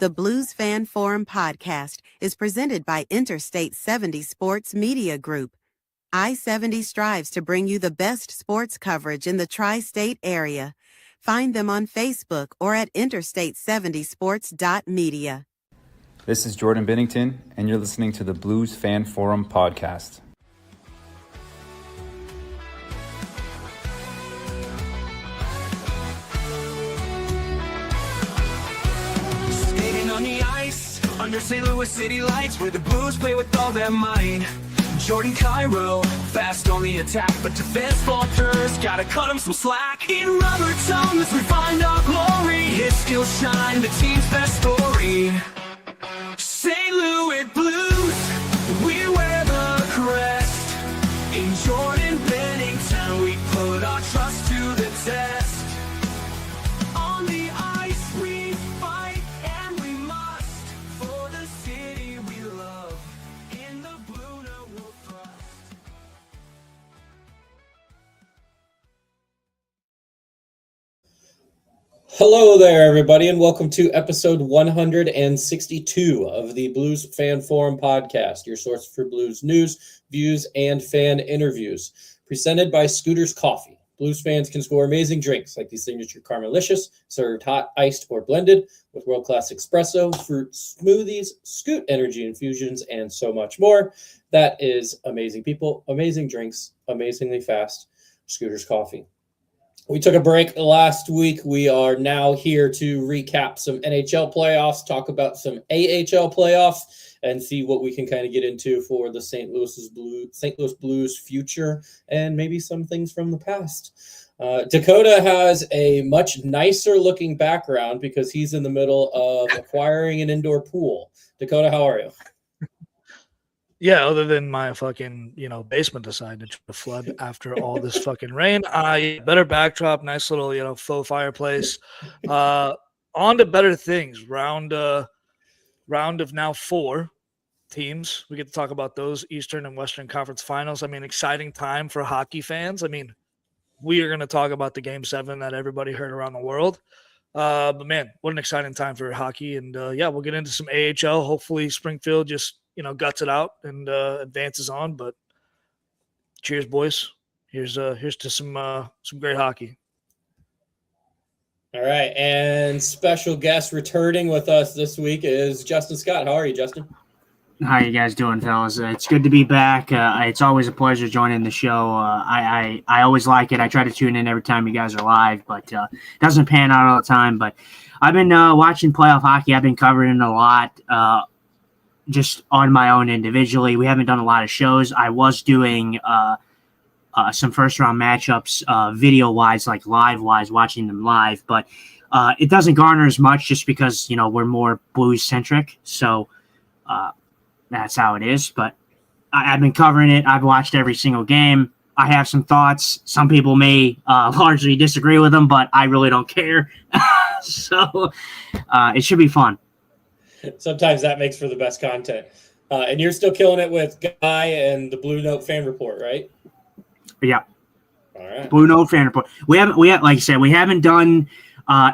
The Blues Fan Forum podcast is presented by Interstate 70 Sports Media Group. I-70 strives to bring you the best sports coverage in the tri-state area. Find them on Facebook or at interstate70sports.media. This is Jordan Bennington, and you're listening to the Blues Fan Forum podcast. On the ice, under St. Louis city lights, where the Blues play with all their might. Jordan Cairo, fast on the attack, but defense falters, gotta cut him some slack. In Robert's arms, we find our glory. His skills shine, the team's best story. St. Louis Blues, we wear the crest. In Jordan Bennington, we put our trust to the test. On the ice, we fight. Hello there, everybody, and welcome to episode 162 of the Blues Fan Forum podcast, your source for Blues news, views, and fan interviews. Presented by Scooter's Coffee. Blues fans can score amazing drinks like the signature Caramelicious, served hot, iced, or blended, with world-class espresso, fruit smoothies, Scoot energy infusions, and so much more. That is amazing people, amazing drinks, amazingly fast. Scooter's Coffee. We took a break last week. We are now here to recap some NHL playoffs, talk about some AHL playoffs, and see what we can kind of get into for the St. Louis Blues future and maybe some things from the past. Dakota has a much nicer looking background because he's in the middle of acquiring an indoor pool. Dakota, how are you? Yeah, other than my fucking, basement decided to flood after all this fucking rain. Better backdrop, nice little, faux fireplace. On to better things. Round of now 4 teams. We get to talk about those Eastern and Western Conference Finals. I mean, exciting time for hockey fans. I mean, we are going to talk about the Game 7 that everybody heard around the world. But, man, what an exciting time for hockey. And, we'll get into some AHL. Hopefully Springfield just – guts it out and advances on. But cheers, boys. Here's to some great hockey. All right, and special guest returning with us this week is Justin Scott. How are you, Justin? How you guys doing, fellas? It's good to be back. It's always a pleasure joining the show. I always like it. I try to tune in every time you guys are live, but it doesn't pan out all the time. But I've been watching playoff hockey. I've been covering it a lot. Just on my own individually. We haven't done a lot of shows. I was doing some first-round matchups video-wise, like live-wise, watching them live. But it doesn't garner as much just because, we're more Blues-centric. So that's how it is. But I've been covering it. I've watched every single game. I have some thoughts. Some people may largely disagree with them, but I really don't care. So it should be fun. Sometimes that makes for the best content. And you're still killing it with Guy and the Blue Note Fan Report, right? Yeah. All right. Blue Note Fan Report. We have, like I said, we haven't done.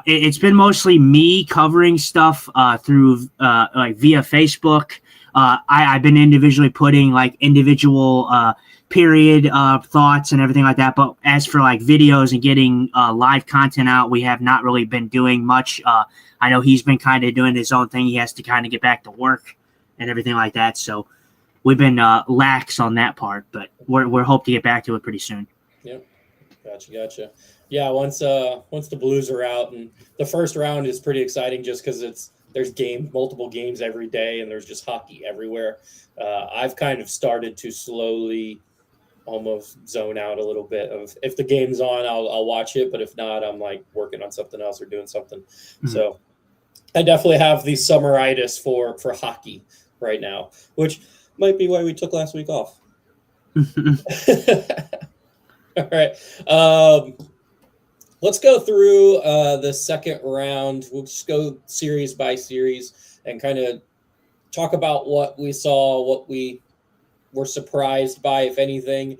It's been mostly me covering stuff through like via Facebook. I've been individually putting like individual period thoughts and everything like that. But as for like videos and getting live content out, we have not really been doing much. I know he's been kind of doing his own thing. He has to kind of get back to work and everything like that. So we've been lax on that part, but we're hope to get back to it pretty soon. Yep. Gotcha. Yeah. Once the Blues are out, and the first round is pretty exciting just because there's multiple games every day and there's just hockey everywhere. I've kind of started to slowly almost zone out a little bit of if the game's on, I'll watch it. But if not, I'm like working on something else or doing something. Mm-hmm. So I definitely have the summeritis for hockey right now, which might be why we took last week off. All right. Let's go through the second round. We'll just go series by series and kind of talk about what we saw, what we were surprised by, if anything.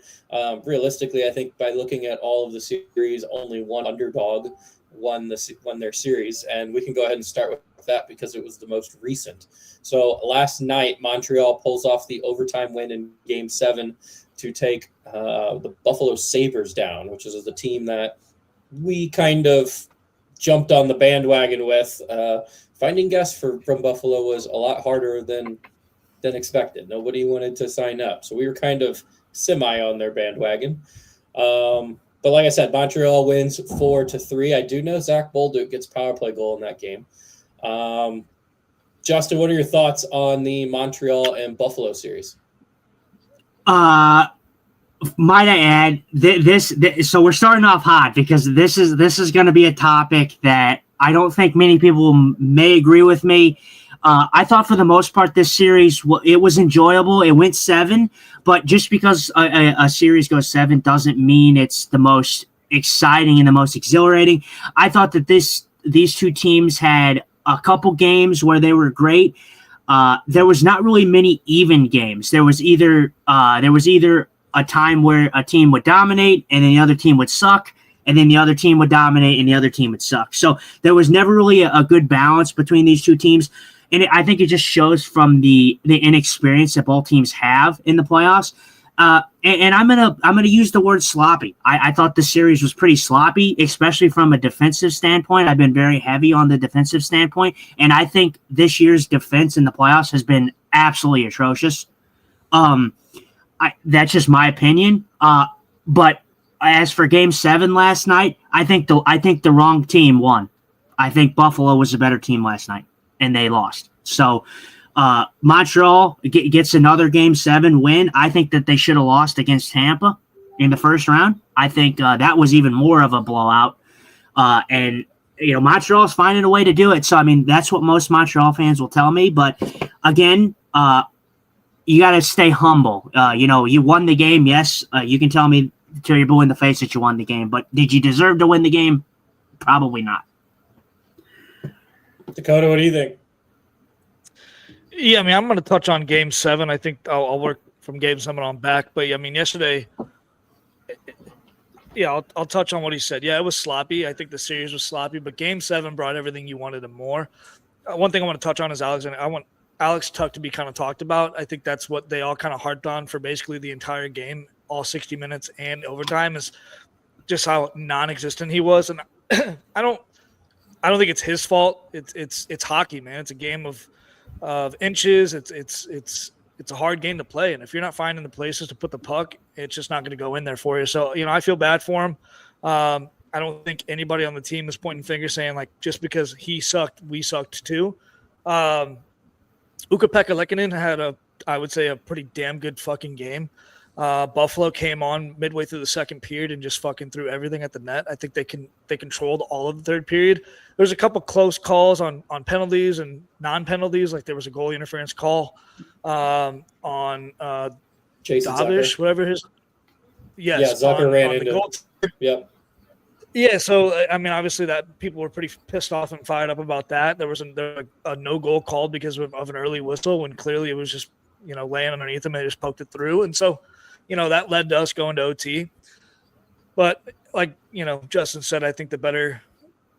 Realistically, I think by looking at all of the series, only one underdog won their series. And we can go ahead and start with with that because it was the most recent. So last night, Montreal pulls off the overtime win in Game 7 to take the Buffalo Sabres down, which is the team that we kind of jumped on the bandwagon with. Finding guests from Buffalo was a lot harder than expected. Nobody wanted to sign up. So we were kind of semi on their bandwagon. But like I said, Montreal wins 4-3. I do know Zach Bolduc gets power play goal in that game. Justin, what are your thoughts on the Montreal and Buffalo series? Might I add this? So we're starting off hot because this is going to be a topic that I don't think many people may agree with me. I thought for the most part this series it was enjoyable. It went 7, but just because a series goes 7 doesn't mean it's the most exciting and the most exhilarating. I thought that these two teams had a couple games where they were great. There was not really many even games. There was either a time where a team would dominate and then the other team would suck, and then the other team would dominate and the other team would suck. So there was never really a good balance between these two teams. And I think it just shows from the inexperience that both teams have in the playoffs. And I'm gonna use the word sloppy. I thought the series was pretty sloppy, especially from a defensive standpoint. I've been very heavy on the defensive standpoint, and I think this year's defense in the playoffs has been absolutely atrocious. That's just my opinion. But as for Game 7 last night, I think the wrong team won. I think Buffalo was a better team last night, and they lost. So Montreal gets another Game 7 win. I think that they should have lost against Tampa in the first round. I think that was even more of a blowout. And Montreal's finding a way to do it. So I mean, that's what most Montreal fans will tell me. But again, you got to stay humble. You won the game. Yes, you can tell me till you're blue in the face that you won the game. But did you deserve to win the game? Probably not. Dakota, what do you think? Yeah, I mean, I'm going to touch on Game 7. I think I'll work from Game 7 on back. But, I mean, yesterday, I'll touch on what he said. Yeah, it was sloppy. I think the series was sloppy. But Game 7 brought everything you wanted and more. One thing I want to touch on is Alex. And I want Alex Tuck to be kind of talked about. I think that's what they all kind of harped on for basically the entire game, all 60 minutes and overtime, is just how non-existent he was. And I don't think it's his fault. It's hockey, man. It's a game of inches. It's a hard game to play, and if you're not finding the places to put the puck, it's just not going to go in there for you. So I feel bad for him. I don't think anybody on the team is pointing fingers saying like just because he sucked, we sucked too. Ukko-Pekka Lehkonen had I would say a pretty damn good fucking game. Buffalo came on midway through the second period and just fucking threw everything at the net. I think they controlled all of the third period. There's a couple close calls on penalties and non-penalties. Like there was a goal interference call on Jason Davish, Zucker. whatever his. Yes, Zucker ran into goal. Yep. Yeah, so I mean, obviously that people were pretty pissed off and fired up about that. There was a no goal called because of an early whistle when clearly it was just laying underneath them and they just poked it through, and so that led to us going to OT. But like Justin said, I think the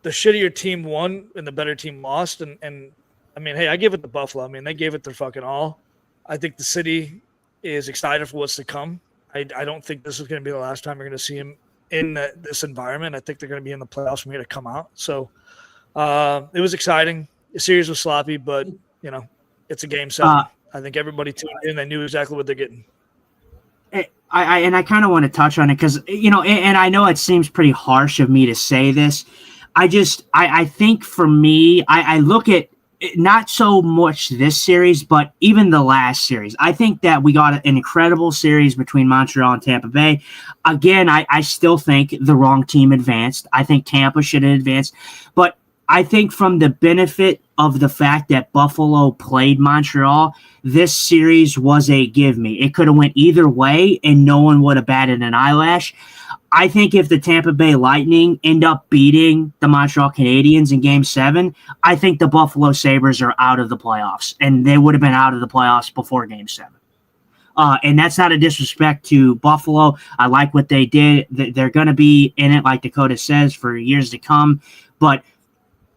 shittier team won and the better team lost, and I mean, hey, I give it to Buffalo. I mean, they gave it their fucking all. I think the city is excited for what's to come. I don't think this is going to be the last time you're going to see him in this environment. I think they're going to be in the playoffs from here to come out. So it was exciting. The series was sloppy, but it's a Game 7. I think everybody tuned in. They knew exactly what they're getting. I kind of want to touch on it because, and I know it seems pretty harsh of me to say this. I think for me, I look at not so much this series, but even the last series. I think that we got an incredible series between Montreal and Tampa Bay. Again, I still think the wrong team advanced. I think Tampa should have advanced. But I think from the benefit of the fact that Buffalo played Montreal, this series was a give me. It could have went either way, and no one would have batted an eyelash. I think if the Tampa Bay Lightning end up beating the Montreal Canadiens in Game 7, I think the Buffalo Sabres are out of the playoffs, and they would have been out of the playoffs before Game 7. And that's not a disrespect to Buffalo. I like what they did. They're going to be in it, like Dakota says, for years to come. But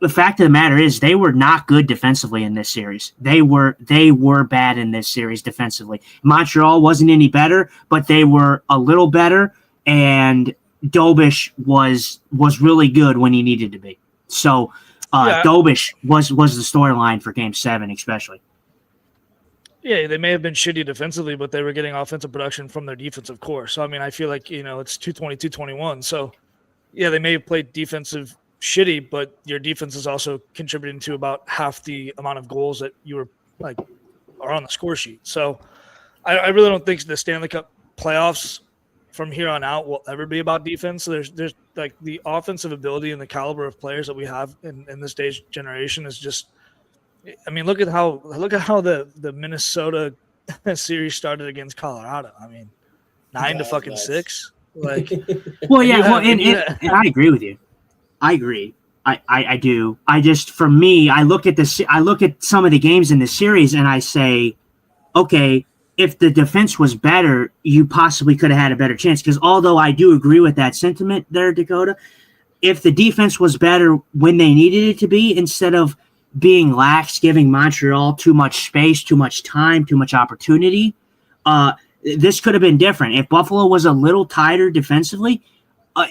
the fact of the matter is they were not good defensively in this series. They were bad in this series defensively. Montreal wasn't any better, but they were a little better, and Dobish was really good when he needed to be. So Dobish was the storyline for Game 7 especially. Yeah, they may have been shitty defensively, but they were getting offensive production from their defensive core. So, I mean, I feel like, it's 220-221. So, yeah, they may have played defensive shitty, but your defense is also contributing to about half the amount of goals that you were are on the score sheet. So I really don't think the Stanley Cup playoffs from here on out will ever be about defense. So there's like the offensive ability and the caliber of players that we have in this day's generation is just, I mean, look at how the Minnesota series started against Colorado. I mean, 9-6. Like, well, yeah, and I agree with you. I agree. I do. I just, for me, I look at some of the games in the series and I say, okay, if the defense was better, you possibly could have had a better chance. Because although I do agree with that sentiment there, Dakota, if the defense was better when they needed it to be, instead of being lax, giving Montreal too much space, too much time, too much opportunity, this could have been different. If Buffalo was a little tighter defensively,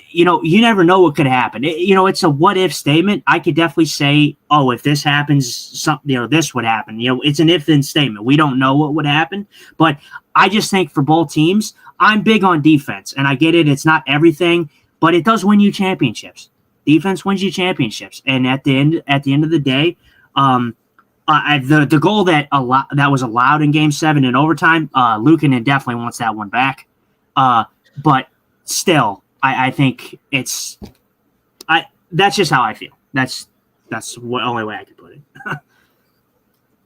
you never know what could happen. It's a what-if statement. I could definitely say, oh, if this happens, this would happen. It's an if-then statement. We don't know what would happen. But I just think for both teams, I'm big on defense. And I get it. It's not everything, but it does win you championships. Defense wins you championships. And at the end of the day, the goal that was allowed in Game 7 in overtime, Luukkonen definitely wants that one back. But still, I think that's just how I feel. That's the only way I could put it.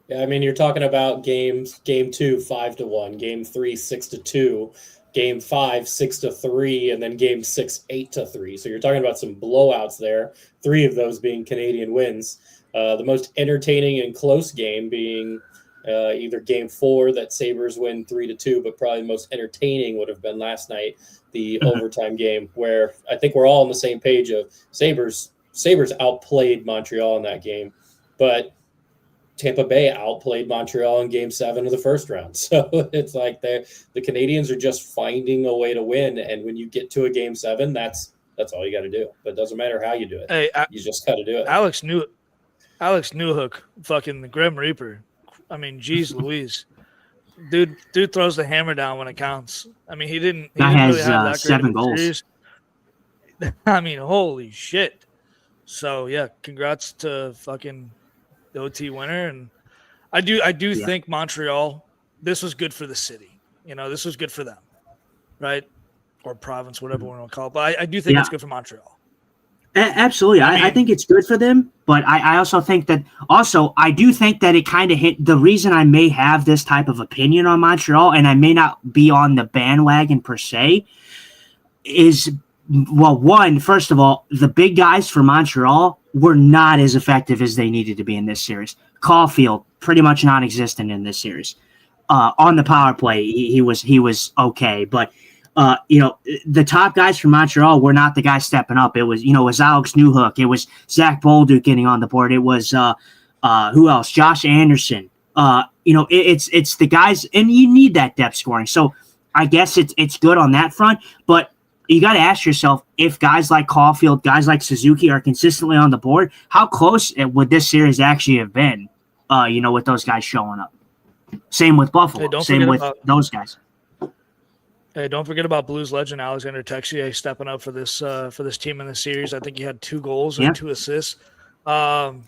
Yeah, I mean, you're talking about game 2, 5-1, game 3, 6-2, game 5, 6-3, and then game 6, 8-3. So you're talking about some blowouts there, 3 of those being Canadian wins. The most entertaining and close game being either game 4 that Sabres win 3-2, but probably the most entertaining would have been last night, the overtime game, where I think we're all on the same page of Sabres outplayed Montreal in that game, but Tampa Bay outplayed Montreal in game 7 of the first round. So it's like the Canadians are just finding a way to win. And when you get to a game 7, that's all you got to do. But it doesn't matter how you do it. Hey, you just got to do it. Alex Newhook, fucking the Grim Reaper. I mean, geez Louise. Dude throws the hammer down when it counts. I mean, he didn't really have that 7 goals. Series. I mean, holy shit. So yeah, congrats to fucking the OT winner. And I do think Montreal, this was good for the city. This was good for them, right? Or province, whatever we want to call it. But I do think it's good for Montreal. Absolutely. I think it's good for them, but I also think that I do think that it kind of hit the reason I may have this type of opinion on Montreal, and I may not be on the bandwagon per se, is, well, one, first of all, the big guys for Montreal were not as effective as they needed to be in this series. Caulfield, pretty much non-existent in this series. On the power play, he was okay, but the top guys from Montreal were not the guys stepping up. It was, it was Alex Newhook. It was Zach Bolduc getting on the board. It was, who else? Josh Anderson. It's the guys, and you need that depth scoring. So I guess it's good on that front, but you got to ask yourself, if guys like Caulfield, guys like Suzuki are consistently on the board, how close would this series actually have been, with those guys showing up? Same with Buffalo. Same with those guys. Hey, don't forget about Blues legend Alexander Texier stepping up for this team in the series. I think he had 2 goals and 2 assists. No,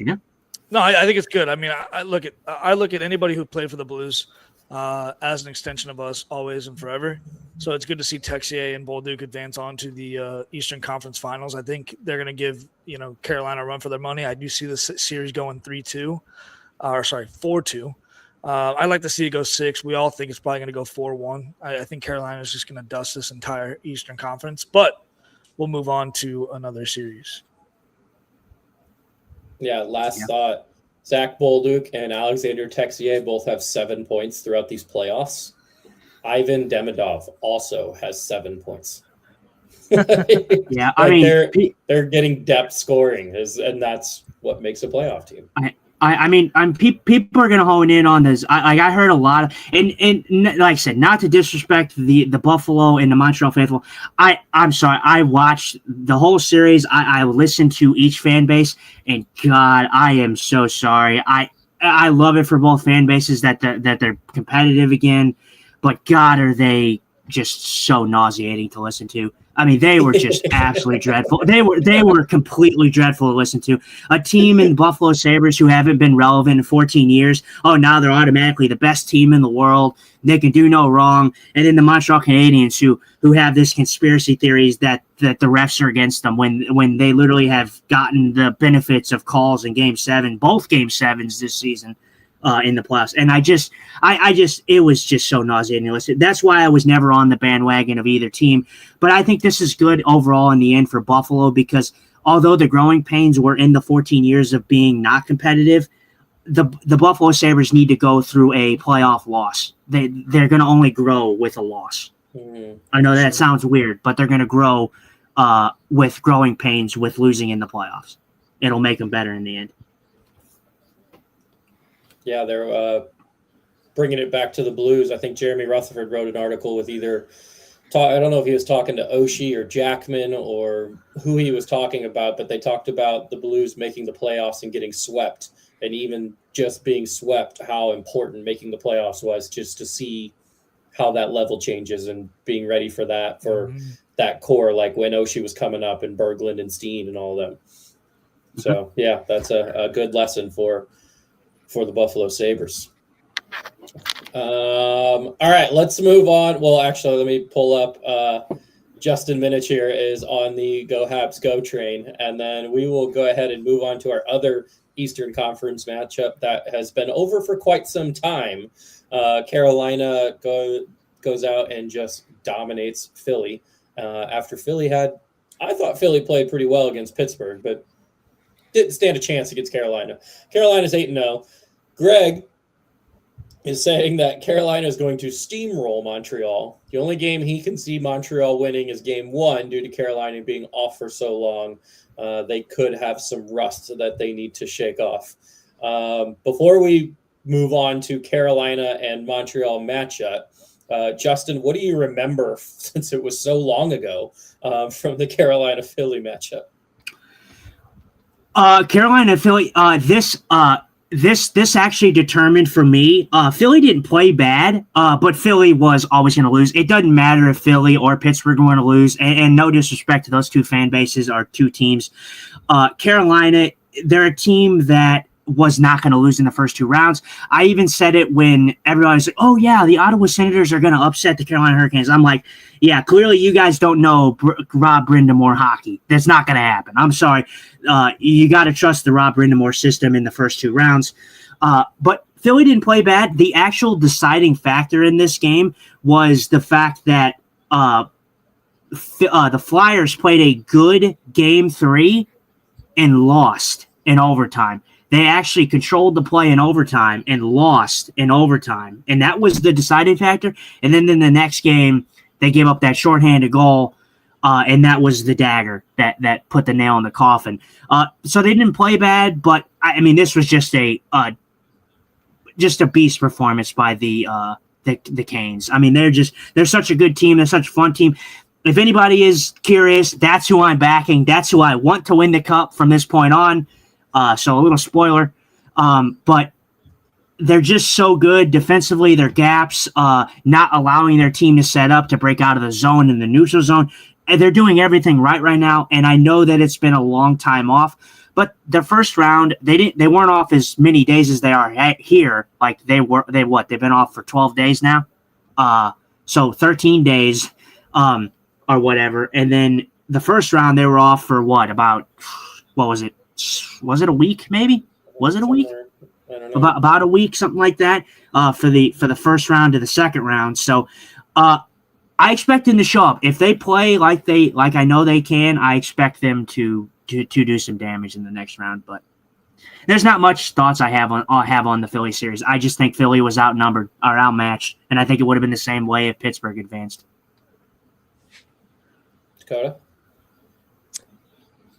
I think it's good. I mean, I look at anybody who played for the Blues as an extension of us always and forever. So it's good to see Texier and Bolduc advance on to the Eastern Conference Finals. I think they're going to give Carolina a run for their money. I do see this series going 4-2. I'd like to see it go 6. We all think it's probably going to go 4-1. I think Carolina is just going to dust this entire Eastern Conference, but we'll move on to another series. Yeah, last thought. Zach Bolduc and Alexander Texier both have 7 points throughout these playoffs. Ivan Demidov also has 7 points. Yeah, I mean, they're getting depth scoring, and that's what makes a playoff team. I mean, people are going to hone in on this. I heard a lot of, and like I said, not to disrespect the Buffalo and the Montreal faithful. I'm sorry. I watched the whole series. I listened to each fan base, and God, I am so sorry. I love it for both fan bases that they're competitive again, but God, are they just so nauseating to listen to. I mean, they were just absolutely dreadful. They were completely dreadful to listen to. A team in Buffalo Sabres who haven't been relevant in 14 years. Oh, now they're automatically the best team in the world. They can do no wrong. And then the Montreal Canadiens who have this conspiracy theories that the refs are against them when they literally have gotten the benefits of calls in Game 7, both Game 7s this season. In the playoffs. And I just, it was just so nauseating to listen. That's why I was never on the bandwagon of either team. But I think this is good overall in the end for Buffalo because although the growing pains were in the 14 years of being not competitive, the Buffalo Sabres need to go through a playoff loss. They're going to only grow with a loss. Mm-hmm. I know that sounds weird, but they're going to grow with growing pains with losing in the playoffs. It'll make them better in the end. Yeah, they're bringing it back to the Blues. I think Jeremy Rutherford wrote an article with I don't know if he was talking to Oshie or Jackman or who he was talking about, but they talked about the Blues making the playoffs and getting swept. And even just being swept, how important making the playoffs was just to see how that level changes and being ready for that, that core, like when Oshie was coming up and Berglund and Steen and all of them. So, yeah, that's a good lesson for the Buffalo Sabres. All right, let's move on. Well, actually, let me pull up Justin Minich here is on the Go Habs Go train, and then we will go ahead and move on to our other Eastern Conference matchup that has been over for quite some time. Carolina goes out and just dominates Philly. After I thought Philly played pretty well against Pittsburgh, but didn't stand a chance against Carolina. Carolina's 8-0. Greg is saying that Carolina is going to steamroll Montreal. The only game he can see Montreal winning is Game 1 due to Carolina being off for so long. They could have some rust that they need to shake off. Before we move on to Carolina and Montreal matchup, Justin, what do you remember, since it was so long ago, from the Carolina-Philly matchup? Carolina-Philly, this actually determined for me. Philly didn't play bad, but Philly was always going to lose. It doesn't matter if Philly or Pittsburgh are going to lose, and no disrespect to those two fan bases or two teams. Carolina, they're a team that was not going to lose in the first two rounds. I even said it when everybody was like, oh, yeah, the Ottawa Senators are going to upset the Carolina Hurricanes. I'm like, yeah, clearly you guys don't know Rob Brindamore hockey. That's not going to happen. I'm sorry. You got to trust the Rob Brindamore system in the first two rounds. But Philly didn't play bad. The actual deciding factor in this game was the fact that the Flyers played a good Game 3 and lost in overtime. They actually controlled the play in overtime and lost in overtime. And that was the deciding factor. And then in the next game, they gave up that shorthanded goal, and that was the dagger that put the nail in the coffin. So they didn't play bad, but, I mean, this was just a beast performance by the Canes. I mean, they're such a good team. They're such a fun team. If anybody is curious, that's who I'm backing. That's who I want to win the cup from this point on. So a little spoiler, but they're just so good defensively. Their gaps, not allowing their team to set up to break out of the zone in the neutral zone. And they're doing everything right now. And I know that it's been a long time off, but the first round, they weren't off as many days as they are here. Like they've been off for 12 days now. So 13 days, or whatever. And then the first round, they were off for what was it? Was it a week? Maybe was it a week? I don't know. About a week, something like that. For the first round to the second round. So, I expect them to show up if they play like I know they can. I expect them to do some damage in the next round. But there's not much thoughts I have on the Philly series. I just think Philly was outnumbered or outmatched, and I think it would have been the same way if Pittsburgh advanced. Dakota.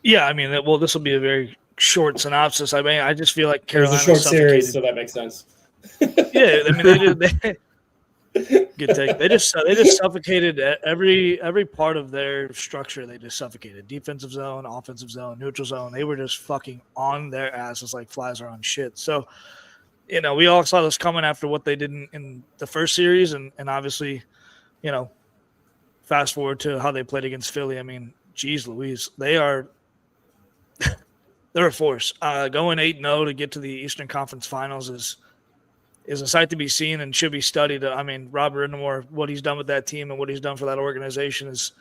Yeah, I mean, well, this will be a very short synopsis. I mean, I just feel like It was Carolina a short suffocated. series, so that makes sense. Yeah, I mean, good take. They just suffocated every part of their structure. They just suffocated defensive zone, offensive zone, neutral zone. They were just fucking on their asses like flies are on shit. So, we all saw this coming after what they did in the first series, and obviously, fast forward to how they played against Philly. I mean, geez, Louise, they're a force. Going 8-0 to get to the Eastern Conference Finals is a sight to be seen and should be studied. I mean, Robert Rinnemore, what he's done with that team and what he's done for that organization is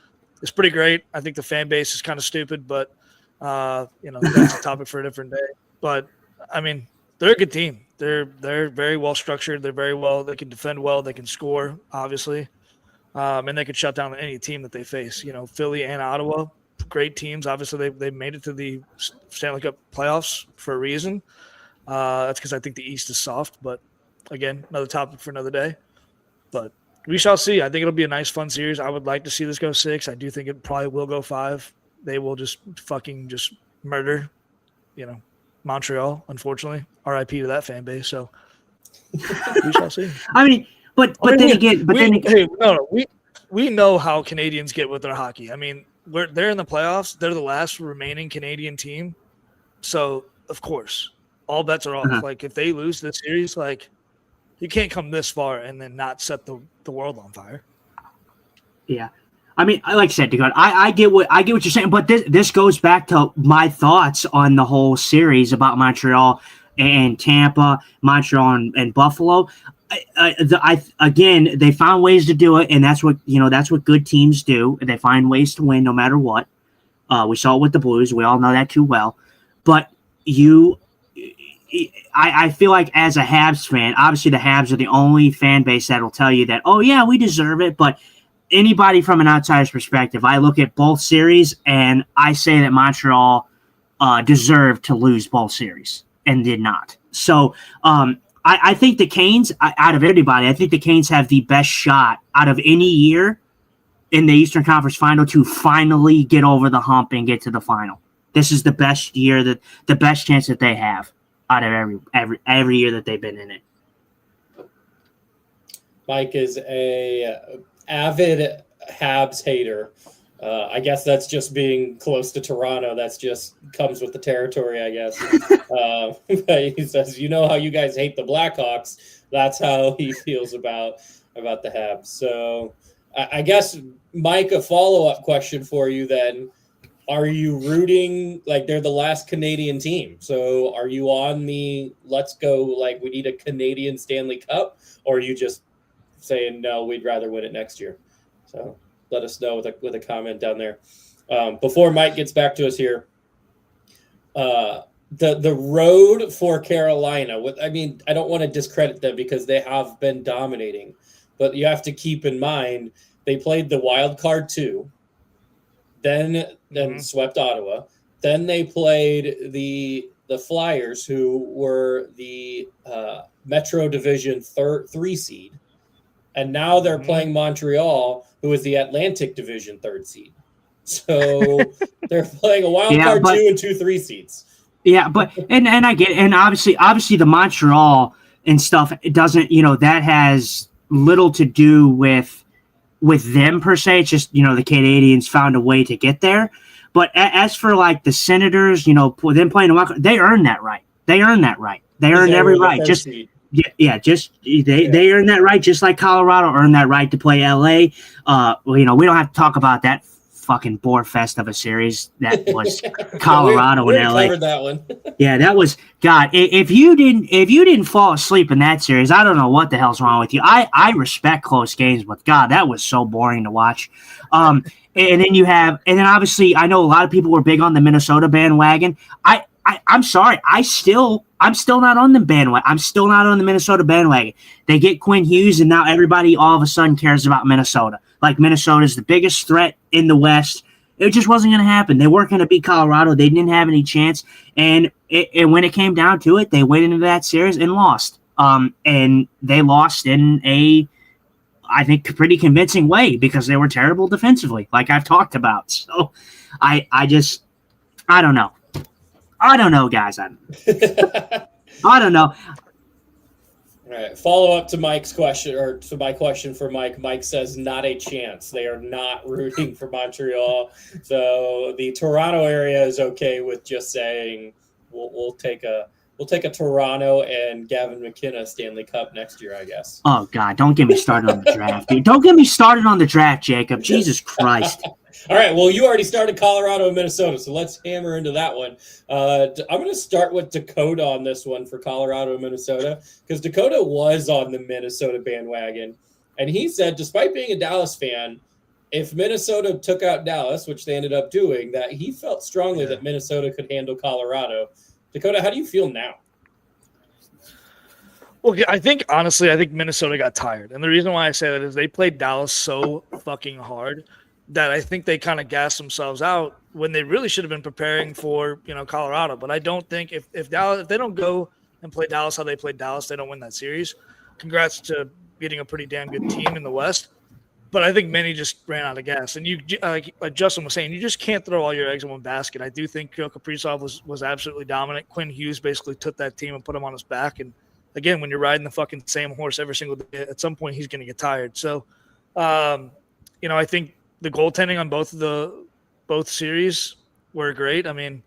pretty great. I think the fan base is kind of stupid, but that's a topic for a different day. But I mean, they're a good team. They're very well structured. They can defend well. They can score, obviously, and they can shut down any team that they face. Philly and Ottawa, great teams. Obviously, they made it to the Stanley Cup playoffs for a reason. That's because I think the East is soft, but again, another topic for another day. But we shall see. I think it'll be a nice, fun series. I would like to see this go 6. I do think it probably will go 5. They will just murder, Montreal, unfortunately. RIP to that fan base. So we shall see. I mean, we know how Canadians get with their hockey. I mean, they're in the playoffs. They're the last remaining Canadian team. So, of course, all bets are off. Uh-huh. Like, if they lose this series, you can't come this far and then not set the world on fire. Yeah. I mean, like I said, Dakota, I get what you're saying, but this goes back to my thoughts on the whole series about Montreal and Tampa, Montreal and Buffalo. Again, they found ways to do it, and that's what good teams do. They find ways to win no matter what. We saw it with the Blues. We all know that too well. But I feel like as a Habs fan, obviously the Habs are the only fan base that will tell you that, oh, yeah, we deserve it. But anybody from an outsider's perspective, I look at both series and I say that Montreal deserved to lose both series and did not. So I think the Canes, out of everybody, I think the Canes have the best shot out of any year in the Eastern Conference Final to finally get over the hump and get to the final. This is the best year, the best chance that they have out of every year that they've been in it. Mike is a avid Habs hater. I guess that's just being close to Toronto. That's just comes with the territory, I guess. But he says, how you guys hate the Blackhawks. That's how he feels about the Habs. So I guess, Mike, a follow-up question for you then. Are you rooting, they're the last Canadian team? So are you on the let's go, we need a Canadian Stanley Cup? Or are you just saying, no, we'd rather win it next year? So let us know with a comment down there. Before Mike gets back to us here, the road for Carolina, I don't want to discredit them because they have been dominating. But you have to keep in mind, they played the wild card 2. Then swept Ottawa. Then they played the Flyers, who were the Metro Division 3 seed. And now they're playing Montreal, who is the Atlantic Division 3rd seed. So they're playing a wild card 2 and 2 3 seeds. Yeah, but and I get it. And obviously the Montreal and stuff, it doesn't, that has little to do with them per se. It's just, the Canadians found a way to get there. But as for the Senators, them playing a wild, they earned that right. They earned that right. They earned every right. Just seed. They earned that right, just like Colorado earned that right to play LA. We don't have to talk about that fucking bore fest of a series that was Colorado and LA. Covered that one. Yeah, that was God. If you didn't fall asleep in that series, I don't know what the hell's wrong with you. I respect close games, but God, that was so boring to watch. And then obviously I know a lot of people were big on the Minnesota bandwagon. I'm sorry. I'm still not on the bandwagon. I'm still not on the Minnesota bandwagon. They get Quinn Hughes, and now everybody all of a sudden cares about Minnesota. Minnesota's the biggest threat in the West. It just wasn't going to happen. They weren't going to beat Colorado. They didn't have any chance. And when it came down to it, they went into that series and lost. And they lost in a, I think, pretty convincing way because they were terrible defensively, like I've talked about. So I don't know. I don't know, guys. I don't know. All right. Follow up to Mike's question, or to my question for Mike. Mike says not a chance. They are not rooting for Montreal. So the Toronto area is okay with just saying we'll take a Toronto and Gavin McKenna Stanley Cup next year, I guess. Oh God, don't get me started on the draft, dude. Don't get me started on the draft, Jacob. Jesus Christ. All right. Well, you already started Colorado and Minnesota, so let's hammer into that one. I'm going to start with Dakota on this one for Colorado and Minnesota, because Dakota was on the Minnesota bandwagon. And he said, despite being a Dallas fan, if Minnesota took out Dallas, which they ended up doing, that he felt strongly that Minnesota could handle Colorado. Dakota, how do you feel now? Well, I think Minnesota got tired. And the reason why I say that is they played Dallas so fucking hard that I think they kind of gassed themselves out when they really should have been preparing for, Colorado. But I don't think if they don't go and play Dallas how they played Dallas, they don't win that series. Congrats to beating a pretty damn good team in the West. But I think many just ran out of gas. And you, like Justin was saying, you just can't throw all your eggs in one basket. I do think Kirill Kaprizov was absolutely dominant. Quinn Hughes basically took that team and put him on his back. And again, when you're riding the fucking same horse every single day, at some point he's going to get tired. So, I think the goaltending on both series were great. I mean,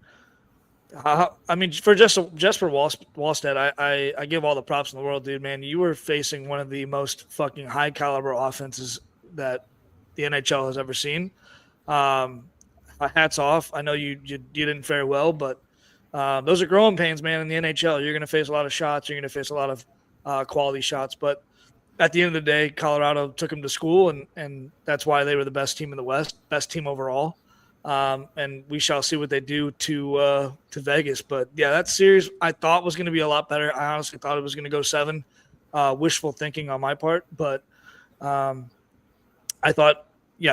for Jesper Wallstedt, I give all the props in the world, dude. Man, you were facing one of the most fucking high caliber offenses that the NHL has ever seen. Hats off. I know you didn't fare well, but those are growing pains, man. In the NHL, you're going to face a lot of shots. You're going to face a lot of quality shots, but at the end of the day, Colorado took them to school, and that's why they were the best team in the West, best team overall. And we shall see what they do to Vegas. But yeah, that series I thought was going to be a lot better. I honestly thought it was going to go 7. Wishful thinking on my part, but I thought,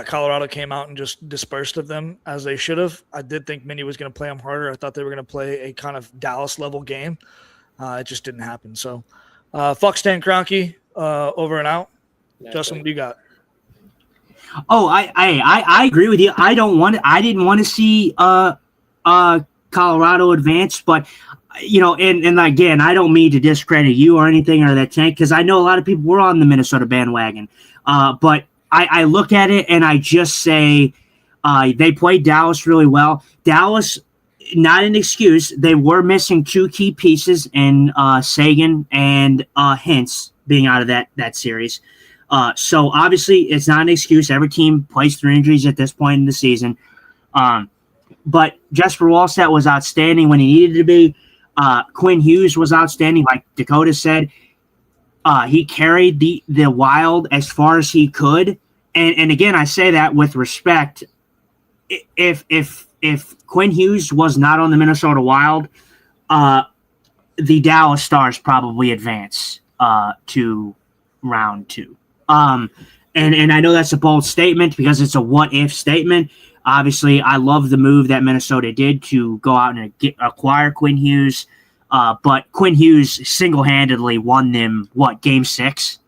Colorado came out and just dispersed of them as they should have. I did think Minnie was going to play them harder. I thought they were going to play a kind of Dallas level game. It just didn't happen. So, fuck Stan Kroenke. Over and out. Exactly. Justin, what do you got? Oh, I agree with you. I didn't want to see Colorado advance, but and again, I don't mean to discredit you or anything or that tank, because I know a lot of people were on the Minnesota bandwagon. But I look at it and I just say they played Dallas really well. Dallas, not an excuse. They were missing 2 key pieces in Sagan and Hintz being out of that series. So obviously it's not an excuse. Every team plays through injuries at this point in the season. But Jesper Wallstedt was outstanding when he needed to be. Quinn Hughes was outstanding. Like Dakota said, he carried the Wild as far as he could. And again, I say that with respect. If Quinn Hughes was not on the Minnesota Wild, the Dallas Stars probably advance to round 2. And I know that's a bold statement because it's a what-if statement. Obviously, I love the move that Minnesota did to go out and acquire Quinn Hughes. But Quinn Hughes single-handedly won them, game 6?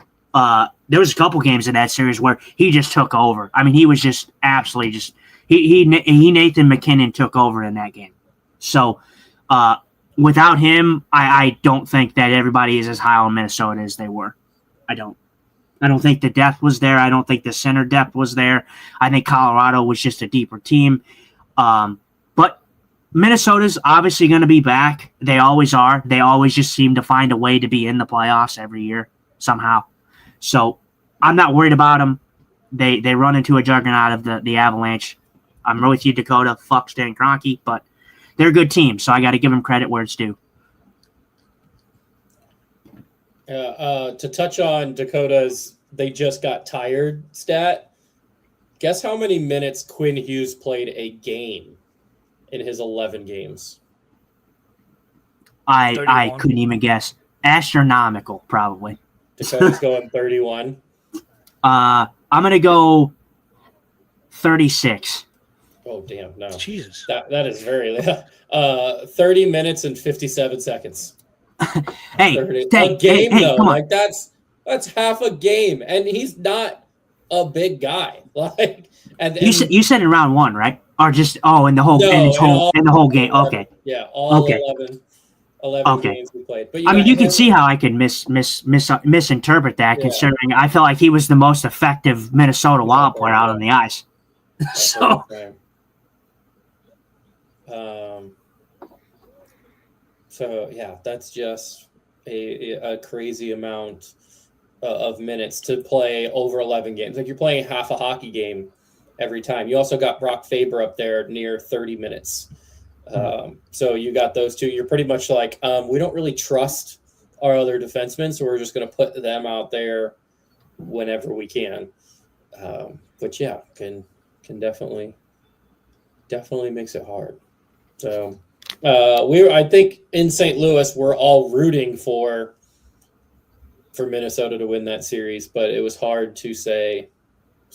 There was a couple games in that series where he just took over. I mean, he was just absolutely just – he Nathan McKinnon took over in that game. So, without him, I don't think that everybody is as high on Minnesota as they were. I don't think the depth was there. I don't think the center depth was there. I think Colorado was just a deeper team. But Minnesota's obviously going to be back. They always are. They always just seem to find a way to be in the playoffs every year somehow. So I'm not worried about them. They run into a juggernaut of the Avalanche. I'm with you, Dakota. Fuck Stan Kroenke, but they're a good team, so I got to give them credit where it's due. To touch on Dakota's they just got tired stat, guess how many minutes Quinn Hughes played a game in his 11 games? I couldn't even guess. Astronomical, probably. Dakota's going 31. I'm going to go 36. Oh, damn, no. Jesus. That is very 30 minutes and 57 seconds. Hey, a game, though. Come on. Like, that's half a game, and he's not a big guy. Like, and you said in round 1, right? Or just in the whole in the whole game. 11. Okay. Yeah, all Okay. 11 Okay. games we played. But I mean, you can see how I can misinterpret that, considering I feel like he was the most effective Minnesota Wild player out on the ice. So, yeah, that's just a crazy amount of minutes to play over 11 games. Like you're playing half a hockey game every time. You also got Brock Faber up there near 30 minutes. So you got those two. You're pretty much like, we don't really trust our other defensemen, so we're just going to put them out there whenever we can. But yeah, can definitely makes it hard. So I think in St. Louis we're all rooting for Minnesota to win that series, but it was hard to say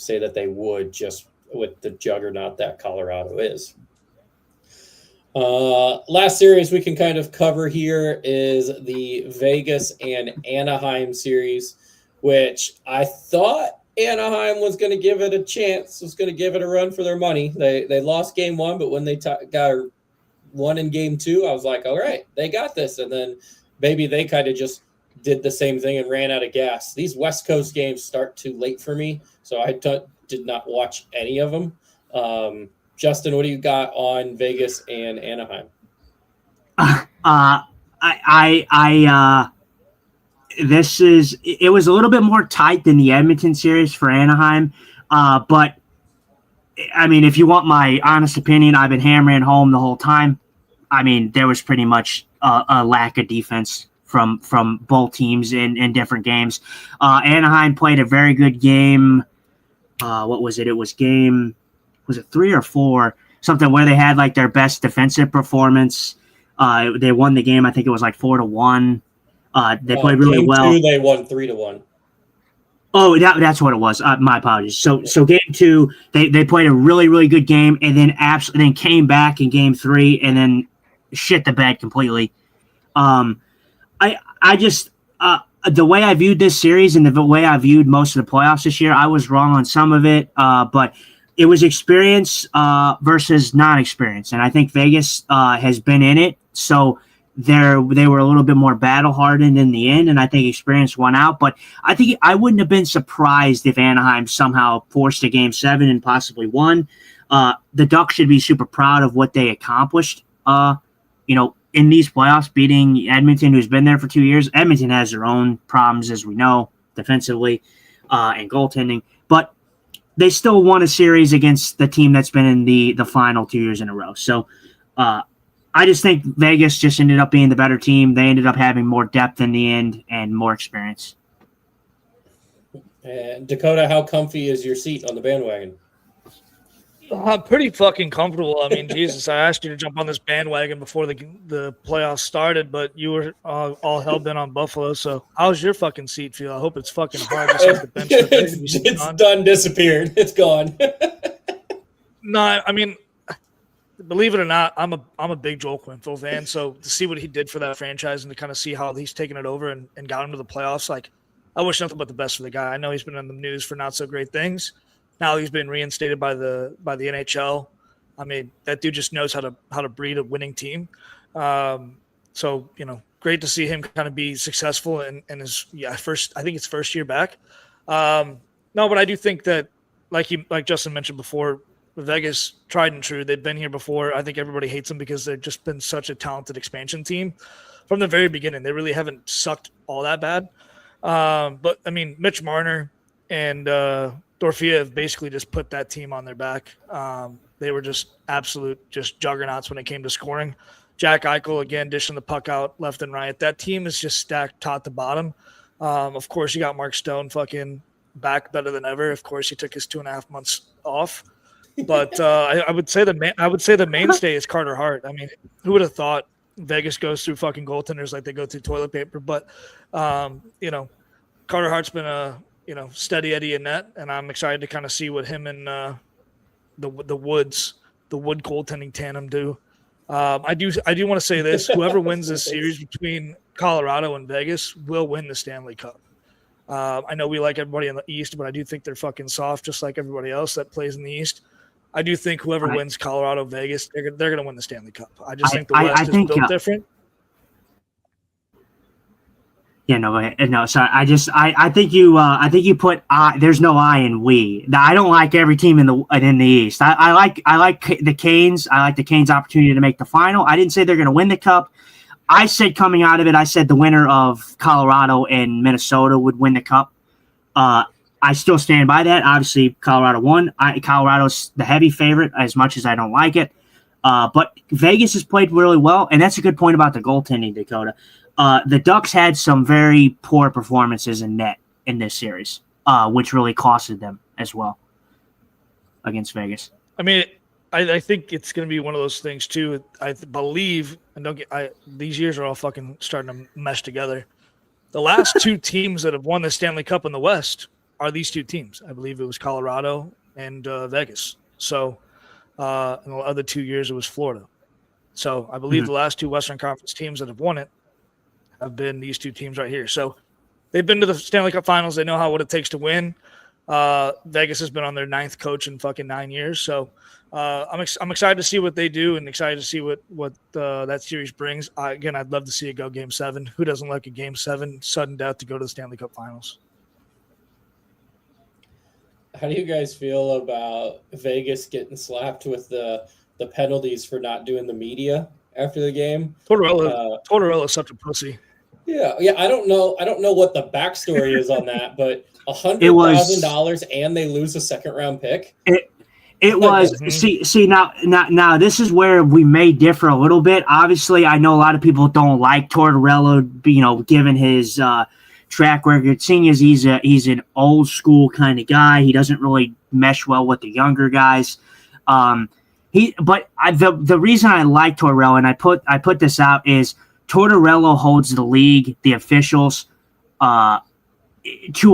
that they would, just with the juggernaut that Colorado is. Last series we can kind of cover here is the Vegas and Anaheim series, which I thought Anaheim was going to give it a chance, was going to give it a run for their money. They lost game one, but when they got one in game two, I was like, all right, they got this. And then maybe they kind of just did the same thing and ran out of gas. These West Coast games start too late for me, so I did not watch any of them. Justin, what do you got on Vegas and Anaheim? It was a little bit more tight than the Edmonton series for Anaheim. But I mean, if you want my honest opinion, I've been hammering home the whole time. I mean, there was pretty much a lack of defense from both teams in different games. Anaheim played a very good game. What was it? It was was it 3 or 4? Something where they had like their best defensive performance. They won the game. I think it was like 4-1. They played really well. Game 2, they won 3-1. Oh, that's what it was. My apologies. So game 2, they played a really, really good game, and then came back in game 3 and then shit the bed completely. I just the way I viewed this series and the way I viewed most of the playoffs this year, I was wrong on some of it, but it was experience versus non-experience, and I think Vegas has been in it, so they were a little bit more battle-hardened in the end, and I think experience won out. But I think I wouldn't have been surprised if Anaheim somehow forced a Game 7 and possibly won. The Ducks should be super proud of what they accomplished. In these playoffs, beating Edmonton, who's been there for 2 years. Edmonton has their own problems, as we know, defensively and goaltending. But they still won a series against the team that's been in the final 2 years in a row. So I just think Vegas just ended up being the better team. They ended up having more depth in the end and more experience. And Dakota, how comfy is your seat on the bandwagon? I'm pretty fucking comfortable. I mean, Jesus, I asked you to jump on this bandwagon before the playoffs started, but you were all hell bent on Buffalo. So how's your fucking seat feel? I hope it's fucking hard to set the bench. It's done, disappeared. It's gone. No, I mean, believe it or not, I'm a big Joel Quenneville fan. So to see what he did for that franchise and to kind of see how he's taken it over and got him to the playoffs, like, I wish nothing but the best for the guy. I know he's been in the news for not so great things. Now he's been reinstated by the NHL. I mean, that dude just knows how to breed a winning team. So great to see him kind of be successful in his first year back. No, but I do think that like Justin mentioned before, Vegas tried and true. They've been here before. I think everybody hates them because they've just been such a talented expansion team from the very beginning. They really haven't sucked all that bad. But I mean, Mitch Marner and Dorfia have basically just put that team on their back. They were just absolute juggernauts when it came to scoring. Jack Eichel, again, dishing the puck out left and right. That team is just stacked top to bottom. Of course, you got Mark Stone fucking back better than ever. Of course, he took his 2.5 months off. But I would say the mainstay is Carter Hart. I mean, who would have thought Vegas goes through fucking goaltenders like they go through toilet paper? But Carter Hart's been a steady Eddie in net, and I'm excited to kind of see what him and the Wood goaltending tandem do. I do want to say this: whoever wins this series between Colorado and Vegas will win the Stanley Cup. I know we like everybody in the East, but I do think they're fucking soft, just like everybody else that plays in the East. I do think whoever Right. wins Colorado Vegas, they're going to win the Stanley Cup. I just think the I West is think, built different. Yeah, no, go ahead. No, sorry. I think you put there's no I in we. I don't like every team in the East. I like the Canes. I like the Canes' opportunity to make the final. I didn't say they're going to win the cup. I said coming out of it, I said the winner of Colorado and Minnesota would win the cup. I still stand by that. Obviously, Colorado won. Colorado's the heavy favorite, as much as I don't like it. But Vegas has played really well, and that's a good point about the goaltending, Dakota. The Ducks had some very poor performances in net in this series, which really costed them as well against Vegas. I mean, I think it's going to be one of those things too. I believe, and these years are all fucking starting to mesh together. The last two teams that have won the Stanley Cup in the West are these two teams. I believe it was Colorado and Vegas. So, in the other 2 years, it was Florida. So I believe the last two Western Conference teams that have won it have been these two teams right here. So they've been to the Stanley Cup Finals. They know what it takes to win. Vegas has been on their 9th coach in fucking 9 years. So I'm excited to see what they do and excited to see what that series brings. Again, I'd love to see it go Game 7. Who doesn't like a Game 7 sudden death to go to the Stanley Cup Finals? How do you guys feel about Vegas getting slapped with the penalties for not doing the media after the game? Tortorella's such a pussy. Yeah. I don't know what the backstory is on that, but $100,000 and they lose a second round pick. It was see now this is where we may differ a little bit. Obviously, I know a lot of people don't like Tortorella, given his track record. Seeing as he's an old school kind of guy, he doesn't really mesh well with the younger guys. The reason I like Tortorella, and I put this out, is Tortorella holds the league, the officials, to